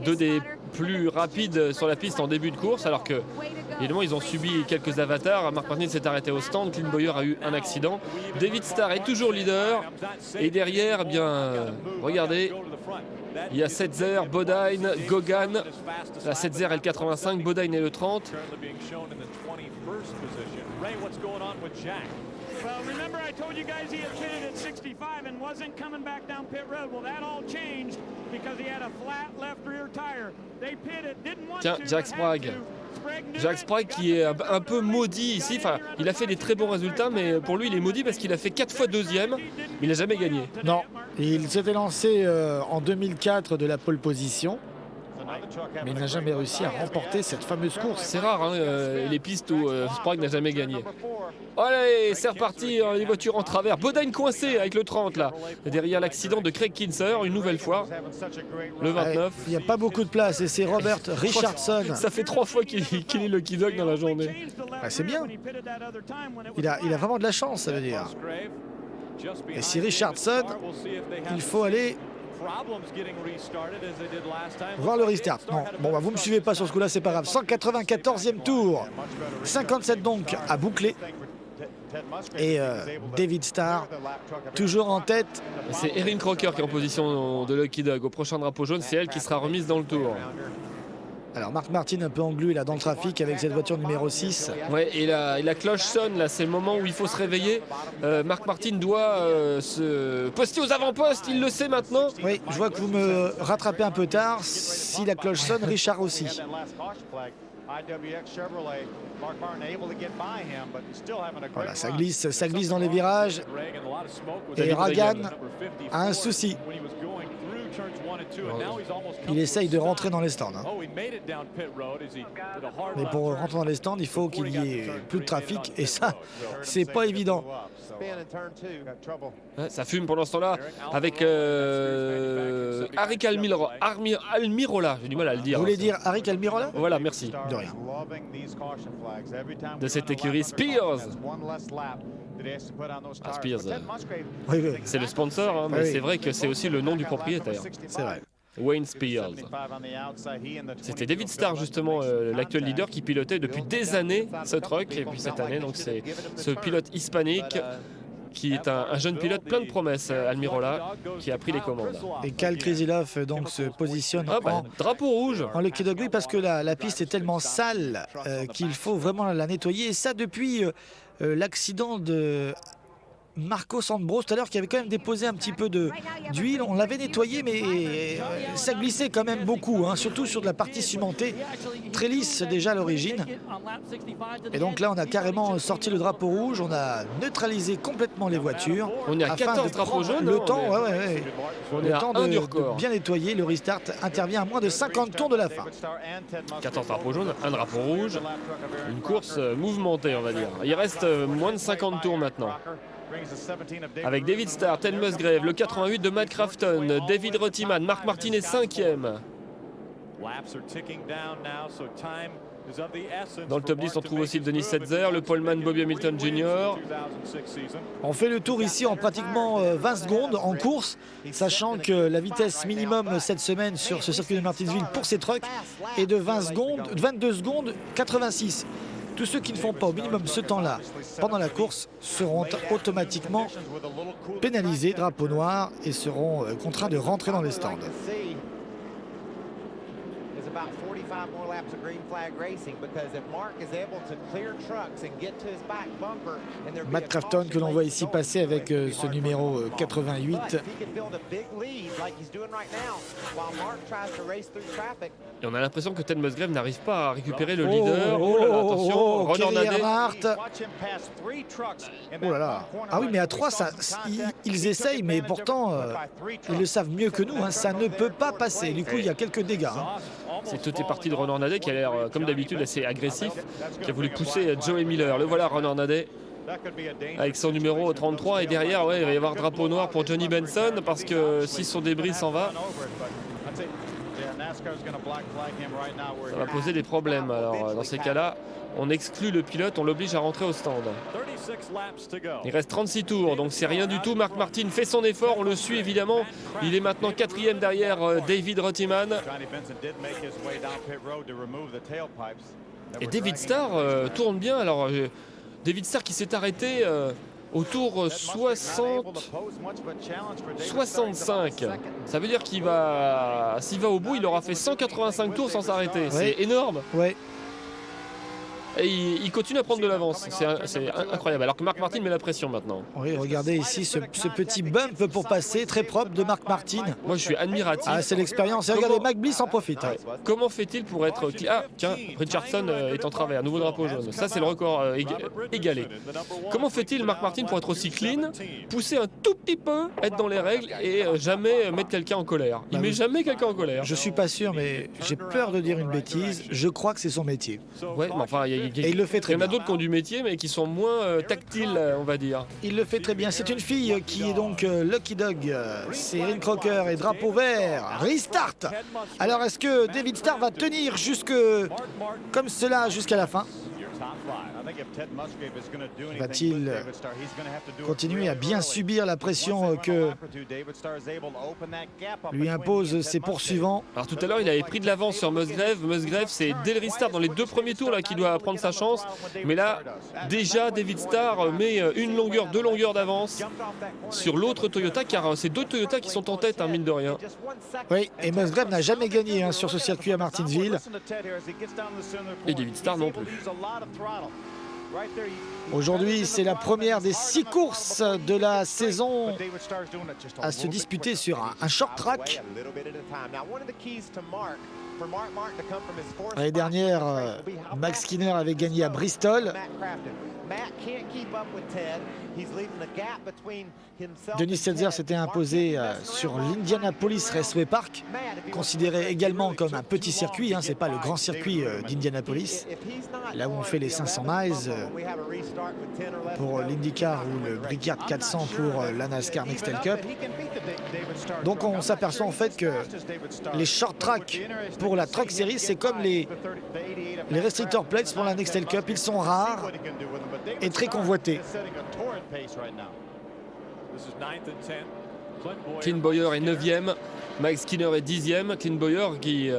[SPEAKER 2] 2 des plus rapides sur la piste en début de course, alors que évidemment ils ont subi quelques avatars. Mark Martin s'est arrêté au stand, Clint Bowyer a eu un accident. David Starr est toujours leader et derrière, eh bien, regardez, il y a Setzer, Bodine, Gogan. La Setzer est le 85, Bodine est le 30.
[SPEAKER 4] Well, remember I told you guys he had pitted at 65 and wasn't coming back down pit road. Well, that all changed because he had a flat left rear tire. They pitted, didn't want
[SPEAKER 2] Tiens,
[SPEAKER 4] to,
[SPEAKER 2] Jack
[SPEAKER 4] but had
[SPEAKER 2] Sprague.
[SPEAKER 4] to.
[SPEAKER 2] Jack Sprague qui est un peu maudit ici. Enfin, il a fait des très bons résultats, mais pour lui, il est maudit parce qu'il a fait 4 fois 2e, mais il n'a jamais gagné.
[SPEAKER 1] Non, il s'était lancé en 2004 de la pole position, mais il n'a jamais réussi à remporter cette fameuse course.
[SPEAKER 2] C'est rare, hein, les pistes où Sprague n'a jamais gagné. Allez, c'est reparti, les voitures en travers. Bodine coincé avec le 30 là. Derrière l'accident de Craig Kinser, une nouvelle fois. Le 29.
[SPEAKER 1] Il n'y a pas beaucoup de place et c'est Robert Richardson.
[SPEAKER 2] Ça fait 3 fois qu'il est Lucky Dog dans la journée.
[SPEAKER 1] C'est bien. Il a vraiment de la chance, ça veut dire. Et si Richardson, il faut aller voir le restart. Non, bon, bah, vous ne me suivez pas sur ce coup-là, c'est pas grave. 194e tour. 57 donc à boucler. Et David Starr, toujours en tête.
[SPEAKER 2] C'est Erin Crocker qui est en position de Lucky Dog. Au prochain drapeau jaune, c'est elle qui sera remise dans le tour.
[SPEAKER 1] Alors Mark Martin un peu englué là dans le trafic avec cette voiture numéro 6.
[SPEAKER 2] Ouais, et la cloche sonne, là c'est le moment où il faut se réveiller. Mark Martin doit se poster aux avant-postes, il le sait maintenant.
[SPEAKER 1] Oui, je vois que vous me rattrapez un peu tard. Si la cloche sonne, Richard aussi. Voilà, ça glisse dans les virages. Et Ragan a un souci. Il essaye de rentrer dans les stands. Mais pour rentrer dans les stands, il faut qu'il y ait plus de trafic. Et ça, c'est pas évident.
[SPEAKER 2] Ouais, ça fume pendant ce temps-là avec Aric Almirola. J'ai du mal à le dire.
[SPEAKER 1] Vous voulez dire Aric Almirola?
[SPEAKER 2] Voilà, merci.
[SPEAKER 1] De rien.
[SPEAKER 2] De cette écurie Spears. Ah, Spears.
[SPEAKER 1] Oui, oui,
[SPEAKER 2] C'est le sponsor, hein, mais
[SPEAKER 1] Oui.
[SPEAKER 2] c'est vrai que c'est aussi le nom du propriétaire.
[SPEAKER 1] c'est vrai.
[SPEAKER 2] Wayne Spears. C'était David Starr, justement, l'actuel leader qui pilotait depuis des années ce truck. Et puis cette année, donc c'est ce pilote hispanique qui est un jeune pilote plein de promesses, Almirola, qui a pris les commandes.
[SPEAKER 1] Et Cal Krzyzlov donc se positionne
[SPEAKER 2] Ah bah, drapeau rouge.
[SPEAKER 1] en Lucky Dog, oui, parce que la piste est tellement sale qu'il faut vraiment la nettoyer. Et ça depuis l'accident de Marcos Ambrose tout à l'heure, qui avait quand même déposé un petit peu d'huile. On l'avait nettoyé, mais ça glissait quand même beaucoup, hein, surtout sur de la partie cimentée, très lisse déjà à l'origine. Et donc là, on a carrément sorti le drapeau rouge, on a neutralisé complètement les voitures.
[SPEAKER 2] On est à
[SPEAKER 1] afin
[SPEAKER 2] 14
[SPEAKER 1] de
[SPEAKER 2] drapeaux
[SPEAKER 1] prendre
[SPEAKER 2] jaunes.
[SPEAKER 1] le
[SPEAKER 2] hein,
[SPEAKER 1] temps,
[SPEAKER 2] on est-
[SPEAKER 1] ouais.
[SPEAKER 2] On est
[SPEAKER 1] Le
[SPEAKER 2] à
[SPEAKER 1] temps
[SPEAKER 2] 1 du
[SPEAKER 1] de
[SPEAKER 2] record.
[SPEAKER 1] bien nettoyer. Le restart intervient à moins de 50 tours de la fin.
[SPEAKER 2] 14 drapeaux jaunes, un drapeau rouge. Une course mouvementée, on va dire. Il reste moins de 50 tours maintenant. Avec David Starr, Ted Musgrave, le 88 de Matt Crafton, David Reutemann, Mark Martin est 5e. Dans le top 10, on trouve aussi le Denis Setzer, le poleman Bobby Hamilton Jr.
[SPEAKER 1] On fait le tour ici en pratiquement 20 secondes en course, sachant que la vitesse minimum cette semaine sur ce circuit de Martinsville pour ces trucks est de 22 secondes 86. Tous ceux qui ne font pas au minimum ce temps-là pendant la course seront automatiquement pénalisés, drapeau noir, et seront contraints de rentrer dans les stands.
[SPEAKER 3] About 45 more laps of green flag racing, because if Mark is able to clear trucks and get to his back bumper and there
[SPEAKER 1] Matt Crafton que l'on voit ici passer avec ce numéro 88.
[SPEAKER 2] Et on a l'impression que Ted Musgrave n'arrive pas à récupérer le leader. Oh là là, attention, Ron
[SPEAKER 1] Kerry
[SPEAKER 2] Hornaday.
[SPEAKER 1] Earnhardt. Oh là là. Ah oui, mais à 3, ils essayent, mais pourtant, ils le savent mieux que nous. Hein, ça ne peut pas passer. Du coup, il y a quelques dégâts. Hein.
[SPEAKER 2] C'est tout est parti de Ron Hornaday qui a l'air, comme d'habitude, assez agressif, qui a voulu pousser Joey Miller. Le voilà, Ron Hornaday, avec son numéro 33. Et derrière, ouais, il va y avoir drapeau noir pour Johnny Benson, parce que si son débris s'en va, ça va poser des problèmes. Alors, dans ces cas-là, on exclut le pilote, on l'oblige à rentrer au stand. Il reste 36 tours, donc c'est rien du tout. Mark Martin fait son effort, on le suit évidemment. Il est maintenant 4e derrière David Reutemann. Et David Starr tourne bien. Alors, David Starr qui s'est arrêté au tour 65. Ça veut dire qu'il va, s'il va au bout, il aura fait 185 tours sans s'arrêter. C'est énorme.
[SPEAKER 1] Ouais.
[SPEAKER 2] Et il continue à prendre de l'avance. C'est incroyable. Alors que Mark Martin met la pression maintenant.
[SPEAKER 1] Oui, regardez ici ce petit bump pour passer, très propre de Mark Martin.
[SPEAKER 2] Moi, je suis admiratif.
[SPEAKER 1] Ah, c'est l'expérience. Et regardez, Mac Bliss en profite. Ouais.
[SPEAKER 2] Comment fait-il pour être... Ah, tiens, Richardson est en travers. Nouveau drapeau jaune. Ça, c'est le record égalé. Comment fait-il, Mark Martin, pour être aussi clean, pousser un tout petit peu, être dans les règles et jamais mettre quelqu'un en colère? Il met jamais quelqu'un en colère.
[SPEAKER 1] Je suis pas sûr, mais j'ai peur de dire une bêtise. Je crois que c'est son métier.
[SPEAKER 2] Ouais, mais enfin,
[SPEAKER 1] Et il le fait très
[SPEAKER 2] il y en a
[SPEAKER 1] bien.
[SPEAKER 2] d'autres qui ont du métier, mais qui sont moins tactiles, on va dire.
[SPEAKER 1] Il le fait très bien. C'est une fille qui est donc Lucky Dog. C'est Erin Crocker et drapeau vert. Restart. Alors est-ce que David Starr va tenir comme cela jusqu'à la fin? Va-t-il continuer à bien subir la pression que lui imposent ses poursuivants?
[SPEAKER 2] Alors tout à l'heure, il avait pris de l'avance sur Musgrave. Musgrave, c'est dès le restart dans les 2 premiers tours là qu'il doit prendre sa chance. Mais là, déjà, David Starr met 2 longueurs d'avance sur l'autre Toyota, car c'est 2 Toyota qui sont en tête, hein, mine de rien.
[SPEAKER 1] Oui, et Musgrave n'a jamais gagné sur ce circuit à Martinsville.
[SPEAKER 2] Et David Starr non plus.
[SPEAKER 1] Aujourd'hui, c'est la première des 6 courses de la saison à se disputer sur un short track. L'année dernière, Max Skinner avait gagné à Bristol. Denis Setzer s'était imposé sur l'Indianapolis Raceway Park, considéré également comme un petit circuit, hein, c'est pas le grand circuit d'Indianapolis, là où on fait les 500 miles pour l'IndyCar ou le Brickyard 400 pour la NASCAR Nextel Cup. Donc on s'aperçoit en fait que les short track pour la Truck Series, c'est comme les restrictor plates pour la Nextel Cup, ils sont rares et très convoités.
[SPEAKER 2] Clint Bowyer est 9e, Mike Skinner est 10e. Clint Bowyer qui,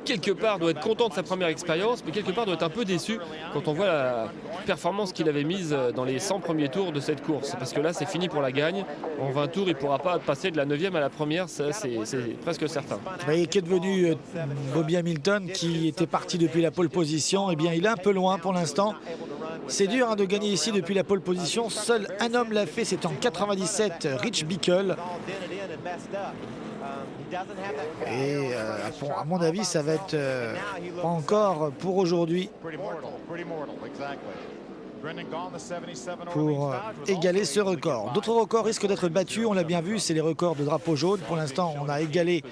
[SPEAKER 2] quelque part, doit être content de sa première expérience, mais quelque part doit être un peu déçu quand on voit la performance qu'il avait mise dans les 100 premiers tours de cette course. Parce que là, c'est fini pour la gagne. En 20 tours, il ne pourra pas passer de la 9e à la première, ça c'est presque certain.
[SPEAKER 1] Et qui est devenu Bobby Hamilton, qui était parti depuis la pole position, eh bien il est un peu loin pour l'instant. C'est dur hein, de gagner ici depuis la pole position. Seul un homme l'a fait, c'est en 97, Rich Bickle. Et à mon avis, ça va être pas encore pour aujourd'hui pour égaler ce record. D'autres records risquent d'être battus, on l'a bien vu, c'est les records de drapeau jaune. Pour l'instant, on a égalé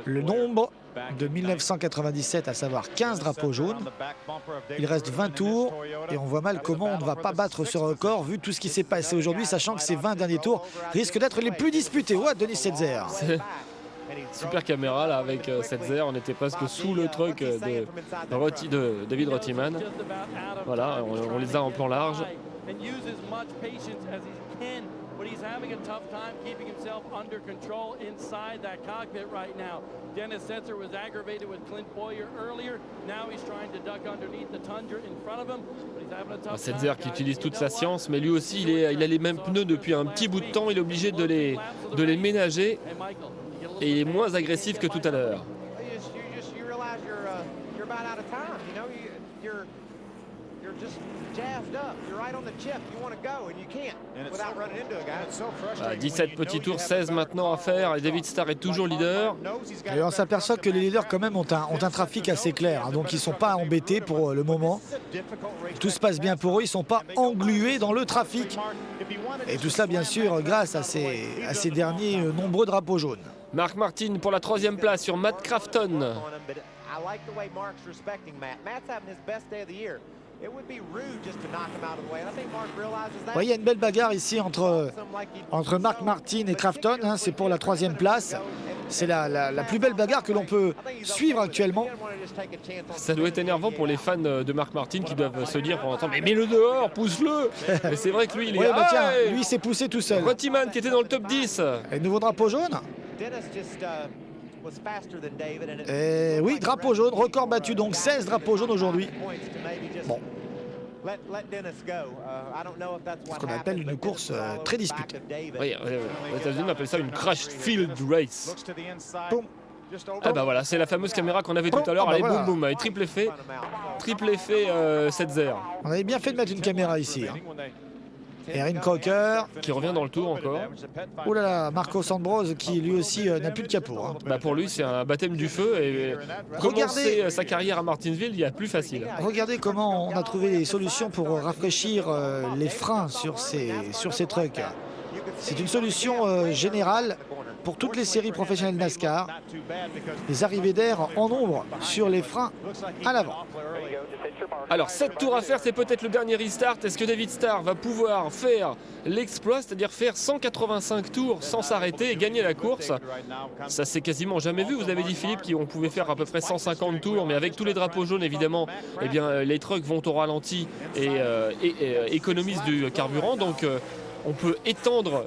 [SPEAKER 1] le nombre de 1997, à savoir 15 drapeaux jaunes. Il reste 20 tours et on voit mal comment on ne va pas battre ce record vu tout ce qui s'est passé aujourd'hui, sachant que ces 20 derniers tours risquent d'être les plus disputés. Ouais, Denis Setzer.
[SPEAKER 2] Super caméra là avec Setzer, on était presque sous le truck de David Rottiman. Voilà, on les a en plan large.
[SPEAKER 6] But he's having a tough time keeping himself under control inside that cockpit right now. Dennis Setzer was aggravated with Clint Bowyer earlier. Now he's trying to duck underneath the Tundra in front of him. But he's having a tough time.
[SPEAKER 2] Setzer qui utilise toute sa science, mais lui aussi il a les mêmes pneus depuis un petit bout de temps. Il est obligé de les ménager et il est moins agressif que tout à l'heure. Voilà, 17 petits tours, 16 maintenant à faire et David Starr est toujours leader.
[SPEAKER 1] Et on s'aperçoit que les leaders quand même ont un trafic assez clair, hein, donc ils ne sont pas embêtés pour le moment. Tout se passe bien pour eux, ils ne sont pas englués dans le trafic. Et tout cela bien sûr grâce à ces derniers nombreux drapeaux jaunes.
[SPEAKER 2] Mark Martin pour la 3e place sur Matt Crafton.
[SPEAKER 1] Il y a une belle bagarre ici entre Mark Martin et Crafton, hein, c'est pour la 3e place. C'est la plus belle bagarre que l'on peut suivre actuellement.
[SPEAKER 2] Ça doit être énervant pour les fans de Mark Martin qui doivent se dire pendant un temps mais mets-le dehors, pousse-le. Mais c'est vrai que lui il est
[SPEAKER 1] tiens, lui il s'est poussé tout seul.
[SPEAKER 2] Rottiman qui était dans le top 10.
[SPEAKER 1] Et nouveau drapeau jaune. Et oui, drapeau jaune, record battu, donc 16 drapeaux jaunes aujourd'hui. Bon. Ce qu'on appelle une course très disputée.
[SPEAKER 2] Oui, les États-Unis appellent ça une crash field race. Boum. Ah bah voilà, c'est la fameuse caméra qu'on avait tout à l'heure. Allez, boum boum, et triple effet Setzer.
[SPEAKER 1] On avait bien fait de mettre une caméra ici. Hein. Erin Crocker
[SPEAKER 2] qui revient dans le tour encore.
[SPEAKER 1] Oh là là, Marcos Ambrose qui lui aussi n'a plus de capot. Hein.
[SPEAKER 2] Bah pour lui c'est un baptême du feu et commencer sa carrière à Martinsville il y a plus facile.
[SPEAKER 1] Regardez comment on a trouvé des solutions pour rafraîchir les freins sur ces trucks. C'est une solution générale pour toutes les séries professionnelles NASCAR. Les arrivées d'air en nombre sur les freins à l'avant.
[SPEAKER 2] Alors 7 tours à faire, c'est peut-être le dernier restart. Est-ce que David Starr va pouvoir faire l'exploit, c'est-à-dire faire 185 tours sans s'arrêter et gagner la course? Ça c'est quasiment jamais vu. Vous avez dit Philippe qu'on pouvait faire à peu près 150 tours, mais avec tous les drapeaux jaunes évidemment, eh bien, les trucks vont au ralenti et économisent du carburant. Donc on peut étendre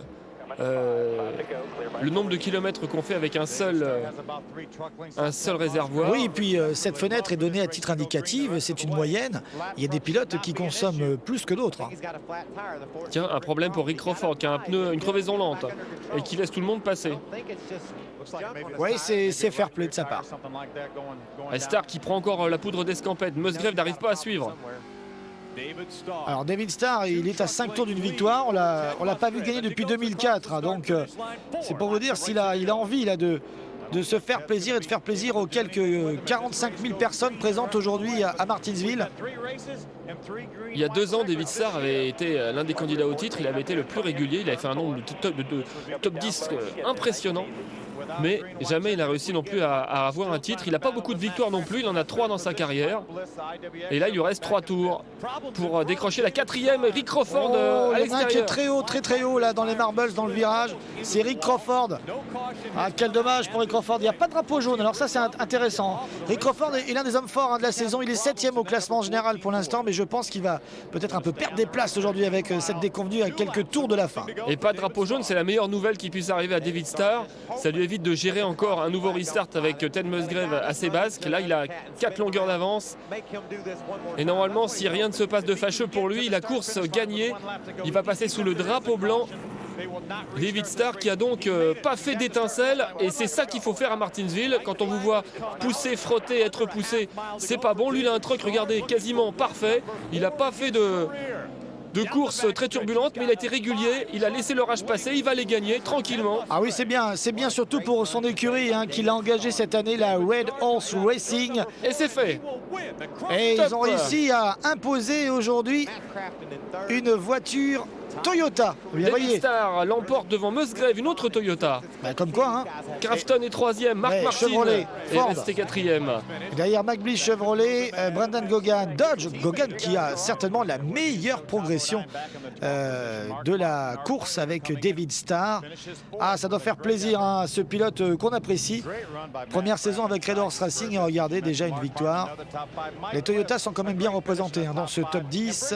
[SPEAKER 2] le nombre de kilomètres qu'on fait avec un seul réservoir.
[SPEAKER 1] Oui, et puis cette fenêtre est donnée à titre indicatif, c'est une moyenne. Il y a des pilotes qui consomment plus que d'autres. Hein.
[SPEAKER 2] Tiens, un problème pour Rick Crawford qui a une crevaison lente et qui laisse tout le monde passer.
[SPEAKER 1] Oui, c'est fair play de sa part.
[SPEAKER 2] Starr qui prend encore la poudre d'escampette. Musgrave n'arrive pas à suivre.
[SPEAKER 1] Alors David Starr, il est à 5 tours d'une victoire, on l'a pas vu gagner depuis 2004, hein, donc c'est pour vous dire s'il a envie là, de de se faire plaisir et de faire plaisir aux quelques 45 000 personnes présentes aujourd'hui à Martinsville.
[SPEAKER 2] Il y a 2 ans, David Starr avait été l'un des candidats au titre. Il avait été le plus régulier. Il avait fait un nombre de top 10 impressionnant. Mais jamais il n'a réussi non plus à avoir un titre. Il n'a pas beaucoup de victoires non plus. Il en a 3 dans sa carrière. Et là, il lui reste 3 tours pour décrocher la 4e. Rick Crawford à
[SPEAKER 1] il y en a un qui est
[SPEAKER 2] l'extérieur.
[SPEAKER 1] très haut là dans les marbles, dans le virage. C'est Rick Crawford. Ah, quel dommage pour Rick Crawford. Il n'y a pas de drapeau jaune. Alors ça, c'est intéressant. Rick Crawford est l'un des hommes forts de la saison. Il est 7e au classement général pour l'instant, mais je pense qu'il va peut-être un peu perdre des places aujourd'hui avec cette déconvenue à quelques tours de la fin.
[SPEAKER 2] Et pas de drapeau jaune, c'est la meilleure nouvelle qui puisse arriver à David Starr. Ça lui évite de gérer encore un nouveau restart avec Ted Musgrave assez basque. Là, il a 4 longueurs d'avance. Et normalement, si rien ne se passe de fâcheux pour lui, la course gagnée, il va passer sous le drapeau blanc. David Starr qui a donc pas fait d'étincelle, et c'est ça qu'il faut faire à Martinsville. Quand on vous voit pousser, frotter, être poussé, c'est pas bon. Lui, il a un truc, regardez, quasiment parfait. Il n'a pas fait de course très turbulente, mais il a été régulier, il a laissé l'orage passer, il va les gagner tranquillement.
[SPEAKER 1] Ah oui, c'est bien surtout pour son écurie qu'il a engagé cette année, la Red Horse Racing.
[SPEAKER 2] Et c'est fait.
[SPEAKER 1] Et
[SPEAKER 2] Top.
[SPEAKER 1] ils ont réussi à imposer aujourd'hui une voiture Toyota. Vous la
[SPEAKER 2] David
[SPEAKER 1] voyez,
[SPEAKER 2] Starr l'emporte devant Musgrave, une autre Toyota.
[SPEAKER 1] comme quoi.
[SPEAKER 2] Crafton est 3e, Mark
[SPEAKER 1] Ouais,
[SPEAKER 2] Martin
[SPEAKER 1] Chevrolet,
[SPEAKER 2] est
[SPEAKER 1] Ford.
[SPEAKER 2] resté 4e.
[SPEAKER 1] Et derrière McBleach Chevrolet, Brendan Gogan, Dodge. Gogan qui a certainement la meilleure progression de la course avec David Starr. Ah, ça doit faire plaisir à ce pilote qu'on apprécie. Première saison avec Red Horse Racing et regardez déjà une victoire. Les Toyotas sont quand même bien représentés dans ce top 10.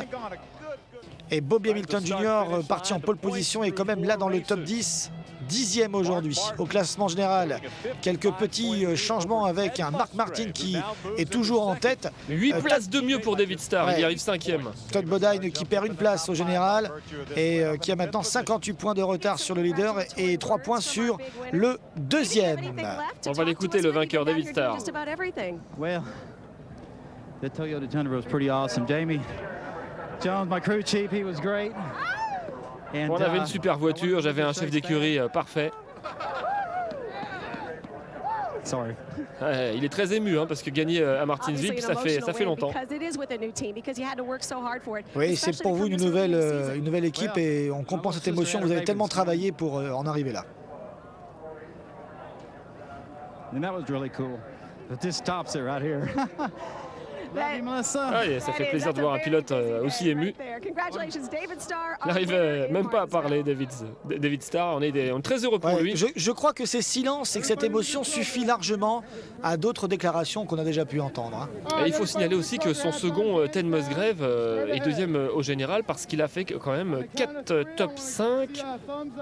[SPEAKER 1] Et Bobby Hamilton Jr. parti en pole position est quand même là dans le top 10. 10e aujourd'hui au classement général. Quelques petits changements avec un Mark Martin qui est toujours en tête.
[SPEAKER 2] 8 places de mieux pour David Starr,
[SPEAKER 1] Ouais.
[SPEAKER 2] il y arrive 5e.
[SPEAKER 1] Todd Bodine qui perd une place au général et qui a maintenant 58 points de retard sur le leader et 3 points sur le deuxième.
[SPEAKER 2] On va l'écouter, le vainqueur, David Starr.
[SPEAKER 7] Well, the Toyota Tundra was pretty awesome. Jamie Jones, my crew chief, he was great. And,
[SPEAKER 2] On avait une super voiture, j'avais un chef d'écurie parfait.
[SPEAKER 7] Sorry.
[SPEAKER 2] Ouais, il est très ému parce que gagner à Martinsville, ça fait longtemps.
[SPEAKER 1] Oui, c'est pour vous une nouvelle équipe et on comprend cette émotion. Vous avez tellement travaillé pour en arriver là.
[SPEAKER 7] And that was really cool. But this stops it right here. Love you, Melissa.
[SPEAKER 2] Ah, et ça fait plaisir de voir un pilote aussi ému. Il n'arrive même pas à parler, David Starr. On est très heureux pour
[SPEAKER 1] Ouais,
[SPEAKER 2] lui.
[SPEAKER 1] je crois que ces silences et que cette émotion suffit largement à d'autres déclarations qu'on a déjà pu entendre.
[SPEAKER 2] Et il faut signaler aussi que son second, Ted Musgrave, est 2e au général parce qu'il a fait quand même 4 top 5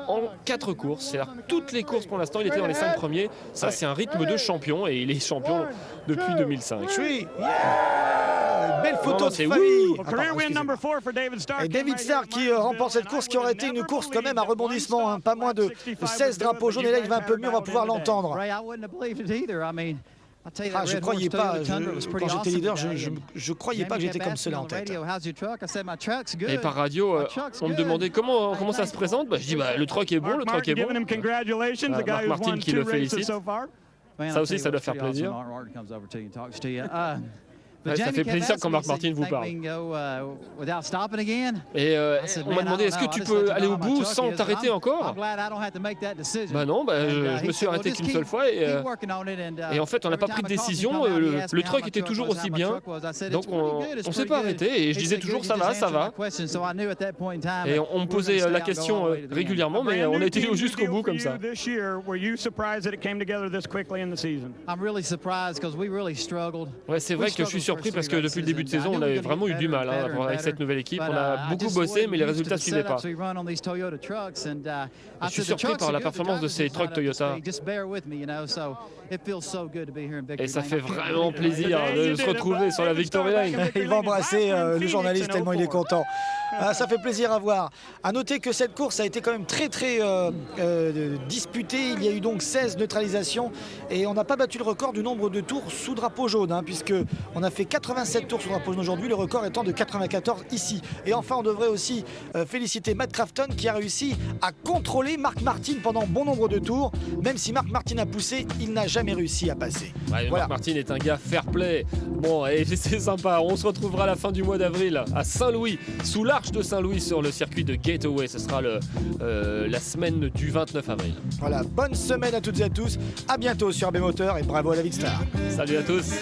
[SPEAKER 2] en 4 courses. C'est-à-dire toutes les courses pour l'instant, il était dans les 5 premiers. Ça, c'est un rythme de champion et il est champion depuis 2005.
[SPEAKER 1] Oui, belle photo
[SPEAKER 2] Non,
[SPEAKER 1] de
[SPEAKER 2] c'est
[SPEAKER 1] famille.
[SPEAKER 2] wouh.
[SPEAKER 1] Attends,
[SPEAKER 4] Career win
[SPEAKER 1] excusez-moi.
[SPEAKER 4] number 4 for David Starr.
[SPEAKER 1] Et David Starr qui remporte cette course qui aurait été une course quand même à rebondissement, pas moins de 16 drapeaux jaunes et là il va un peu mieux, on va pouvoir l'entendre.
[SPEAKER 7] Ray, I wouldn't have believed it either. I mean, I'll tell you that
[SPEAKER 1] Je
[SPEAKER 7] Red
[SPEAKER 1] croyais
[SPEAKER 7] Horse
[SPEAKER 1] pas,
[SPEAKER 7] Toyota Tundra was pretty
[SPEAKER 1] quand j'étais
[SPEAKER 7] awesome
[SPEAKER 1] leader,
[SPEAKER 7] today.
[SPEAKER 1] je croyais pas que
[SPEAKER 7] Jamie
[SPEAKER 1] j'étais
[SPEAKER 7] kept
[SPEAKER 1] comme cela en
[SPEAKER 7] asking me on
[SPEAKER 1] tête.
[SPEAKER 7] radio, how's your truck? I said, my truck's good.
[SPEAKER 2] Et par radio,
[SPEAKER 7] My truck's
[SPEAKER 2] on me
[SPEAKER 7] good.
[SPEAKER 2] demandait comment ça se présente. Je dis le truck est bon, le
[SPEAKER 4] Mark
[SPEAKER 2] truck
[SPEAKER 4] Martin
[SPEAKER 2] est bon.
[SPEAKER 4] giving him congratulations, the guy
[SPEAKER 2] Mark
[SPEAKER 4] who's
[SPEAKER 2] Martin
[SPEAKER 4] won
[SPEAKER 2] qui
[SPEAKER 4] 2
[SPEAKER 2] le
[SPEAKER 4] races
[SPEAKER 2] félicite.
[SPEAKER 4] so far.
[SPEAKER 7] Man,
[SPEAKER 2] Ça
[SPEAKER 7] I'll
[SPEAKER 2] aussi,
[SPEAKER 7] tell
[SPEAKER 2] ça
[SPEAKER 7] you
[SPEAKER 2] doit
[SPEAKER 7] what's
[SPEAKER 2] faire
[SPEAKER 7] pretty
[SPEAKER 2] plaisir.
[SPEAKER 7] awesome. Martin comes over to you and talks to you.
[SPEAKER 2] Ouais, ça fait plaisir quand Marc Martin vous parle. Et on m'a demandé, est-ce que tu peux aller au bout sans t'arrêter encore? Bah non, je me suis arrêté qu'une seule fois et en fait on n'a pas pris de décision, le truck était toujours aussi bien, donc on s'est pas arrêté et je disais toujours ça va. Et on me posait la question régulièrement, mais on a été jusqu'au bout comme ça. Ouais, c'est vrai que je suis surpris parce que depuis le début de saison, on avait vraiment eu du mal avec cette nouvelle équipe. On a beaucoup bossé, mais les résultats ne suivaient pas. Je suis surpris par la performance de ces trucks Toyota. Et ça fait vraiment plaisir de se retrouver sur la Victory Line.
[SPEAKER 1] Il va embrasser le journaliste tellement il est content. Ça fait plaisir à voir. À noter que cette course a été quand même très disputée. Il y a eu donc 16 neutralisations et on n'a pas battu le record du nombre de tours sous drapeau jaune, puisque on a fait 87 tours sur la pause aujourd'hui, le record étant de 94 ici. Et enfin, on devrait aussi féliciter Matt Crafton qui a réussi à contrôler Mark Martin pendant bon nombre de tours. Même si Mark Martin a poussé, il n'a jamais réussi à passer.
[SPEAKER 2] Ouais,
[SPEAKER 1] voilà.
[SPEAKER 2] Mark Martin est un gars fair play. Bon, et c'est sympa. On se retrouvera à la fin du mois d'avril à Saint-Louis, sous l'Arche de Saint-Louis, sur le circuit de Gateway. Ce sera la semaine du 29 avril.
[SPEAKER 1] Voilà, bonne semaine à toutes et à tous. À bientôt sur AB Moteur et bravo à David Starr.
[SPEAKER 2] Salut à tous.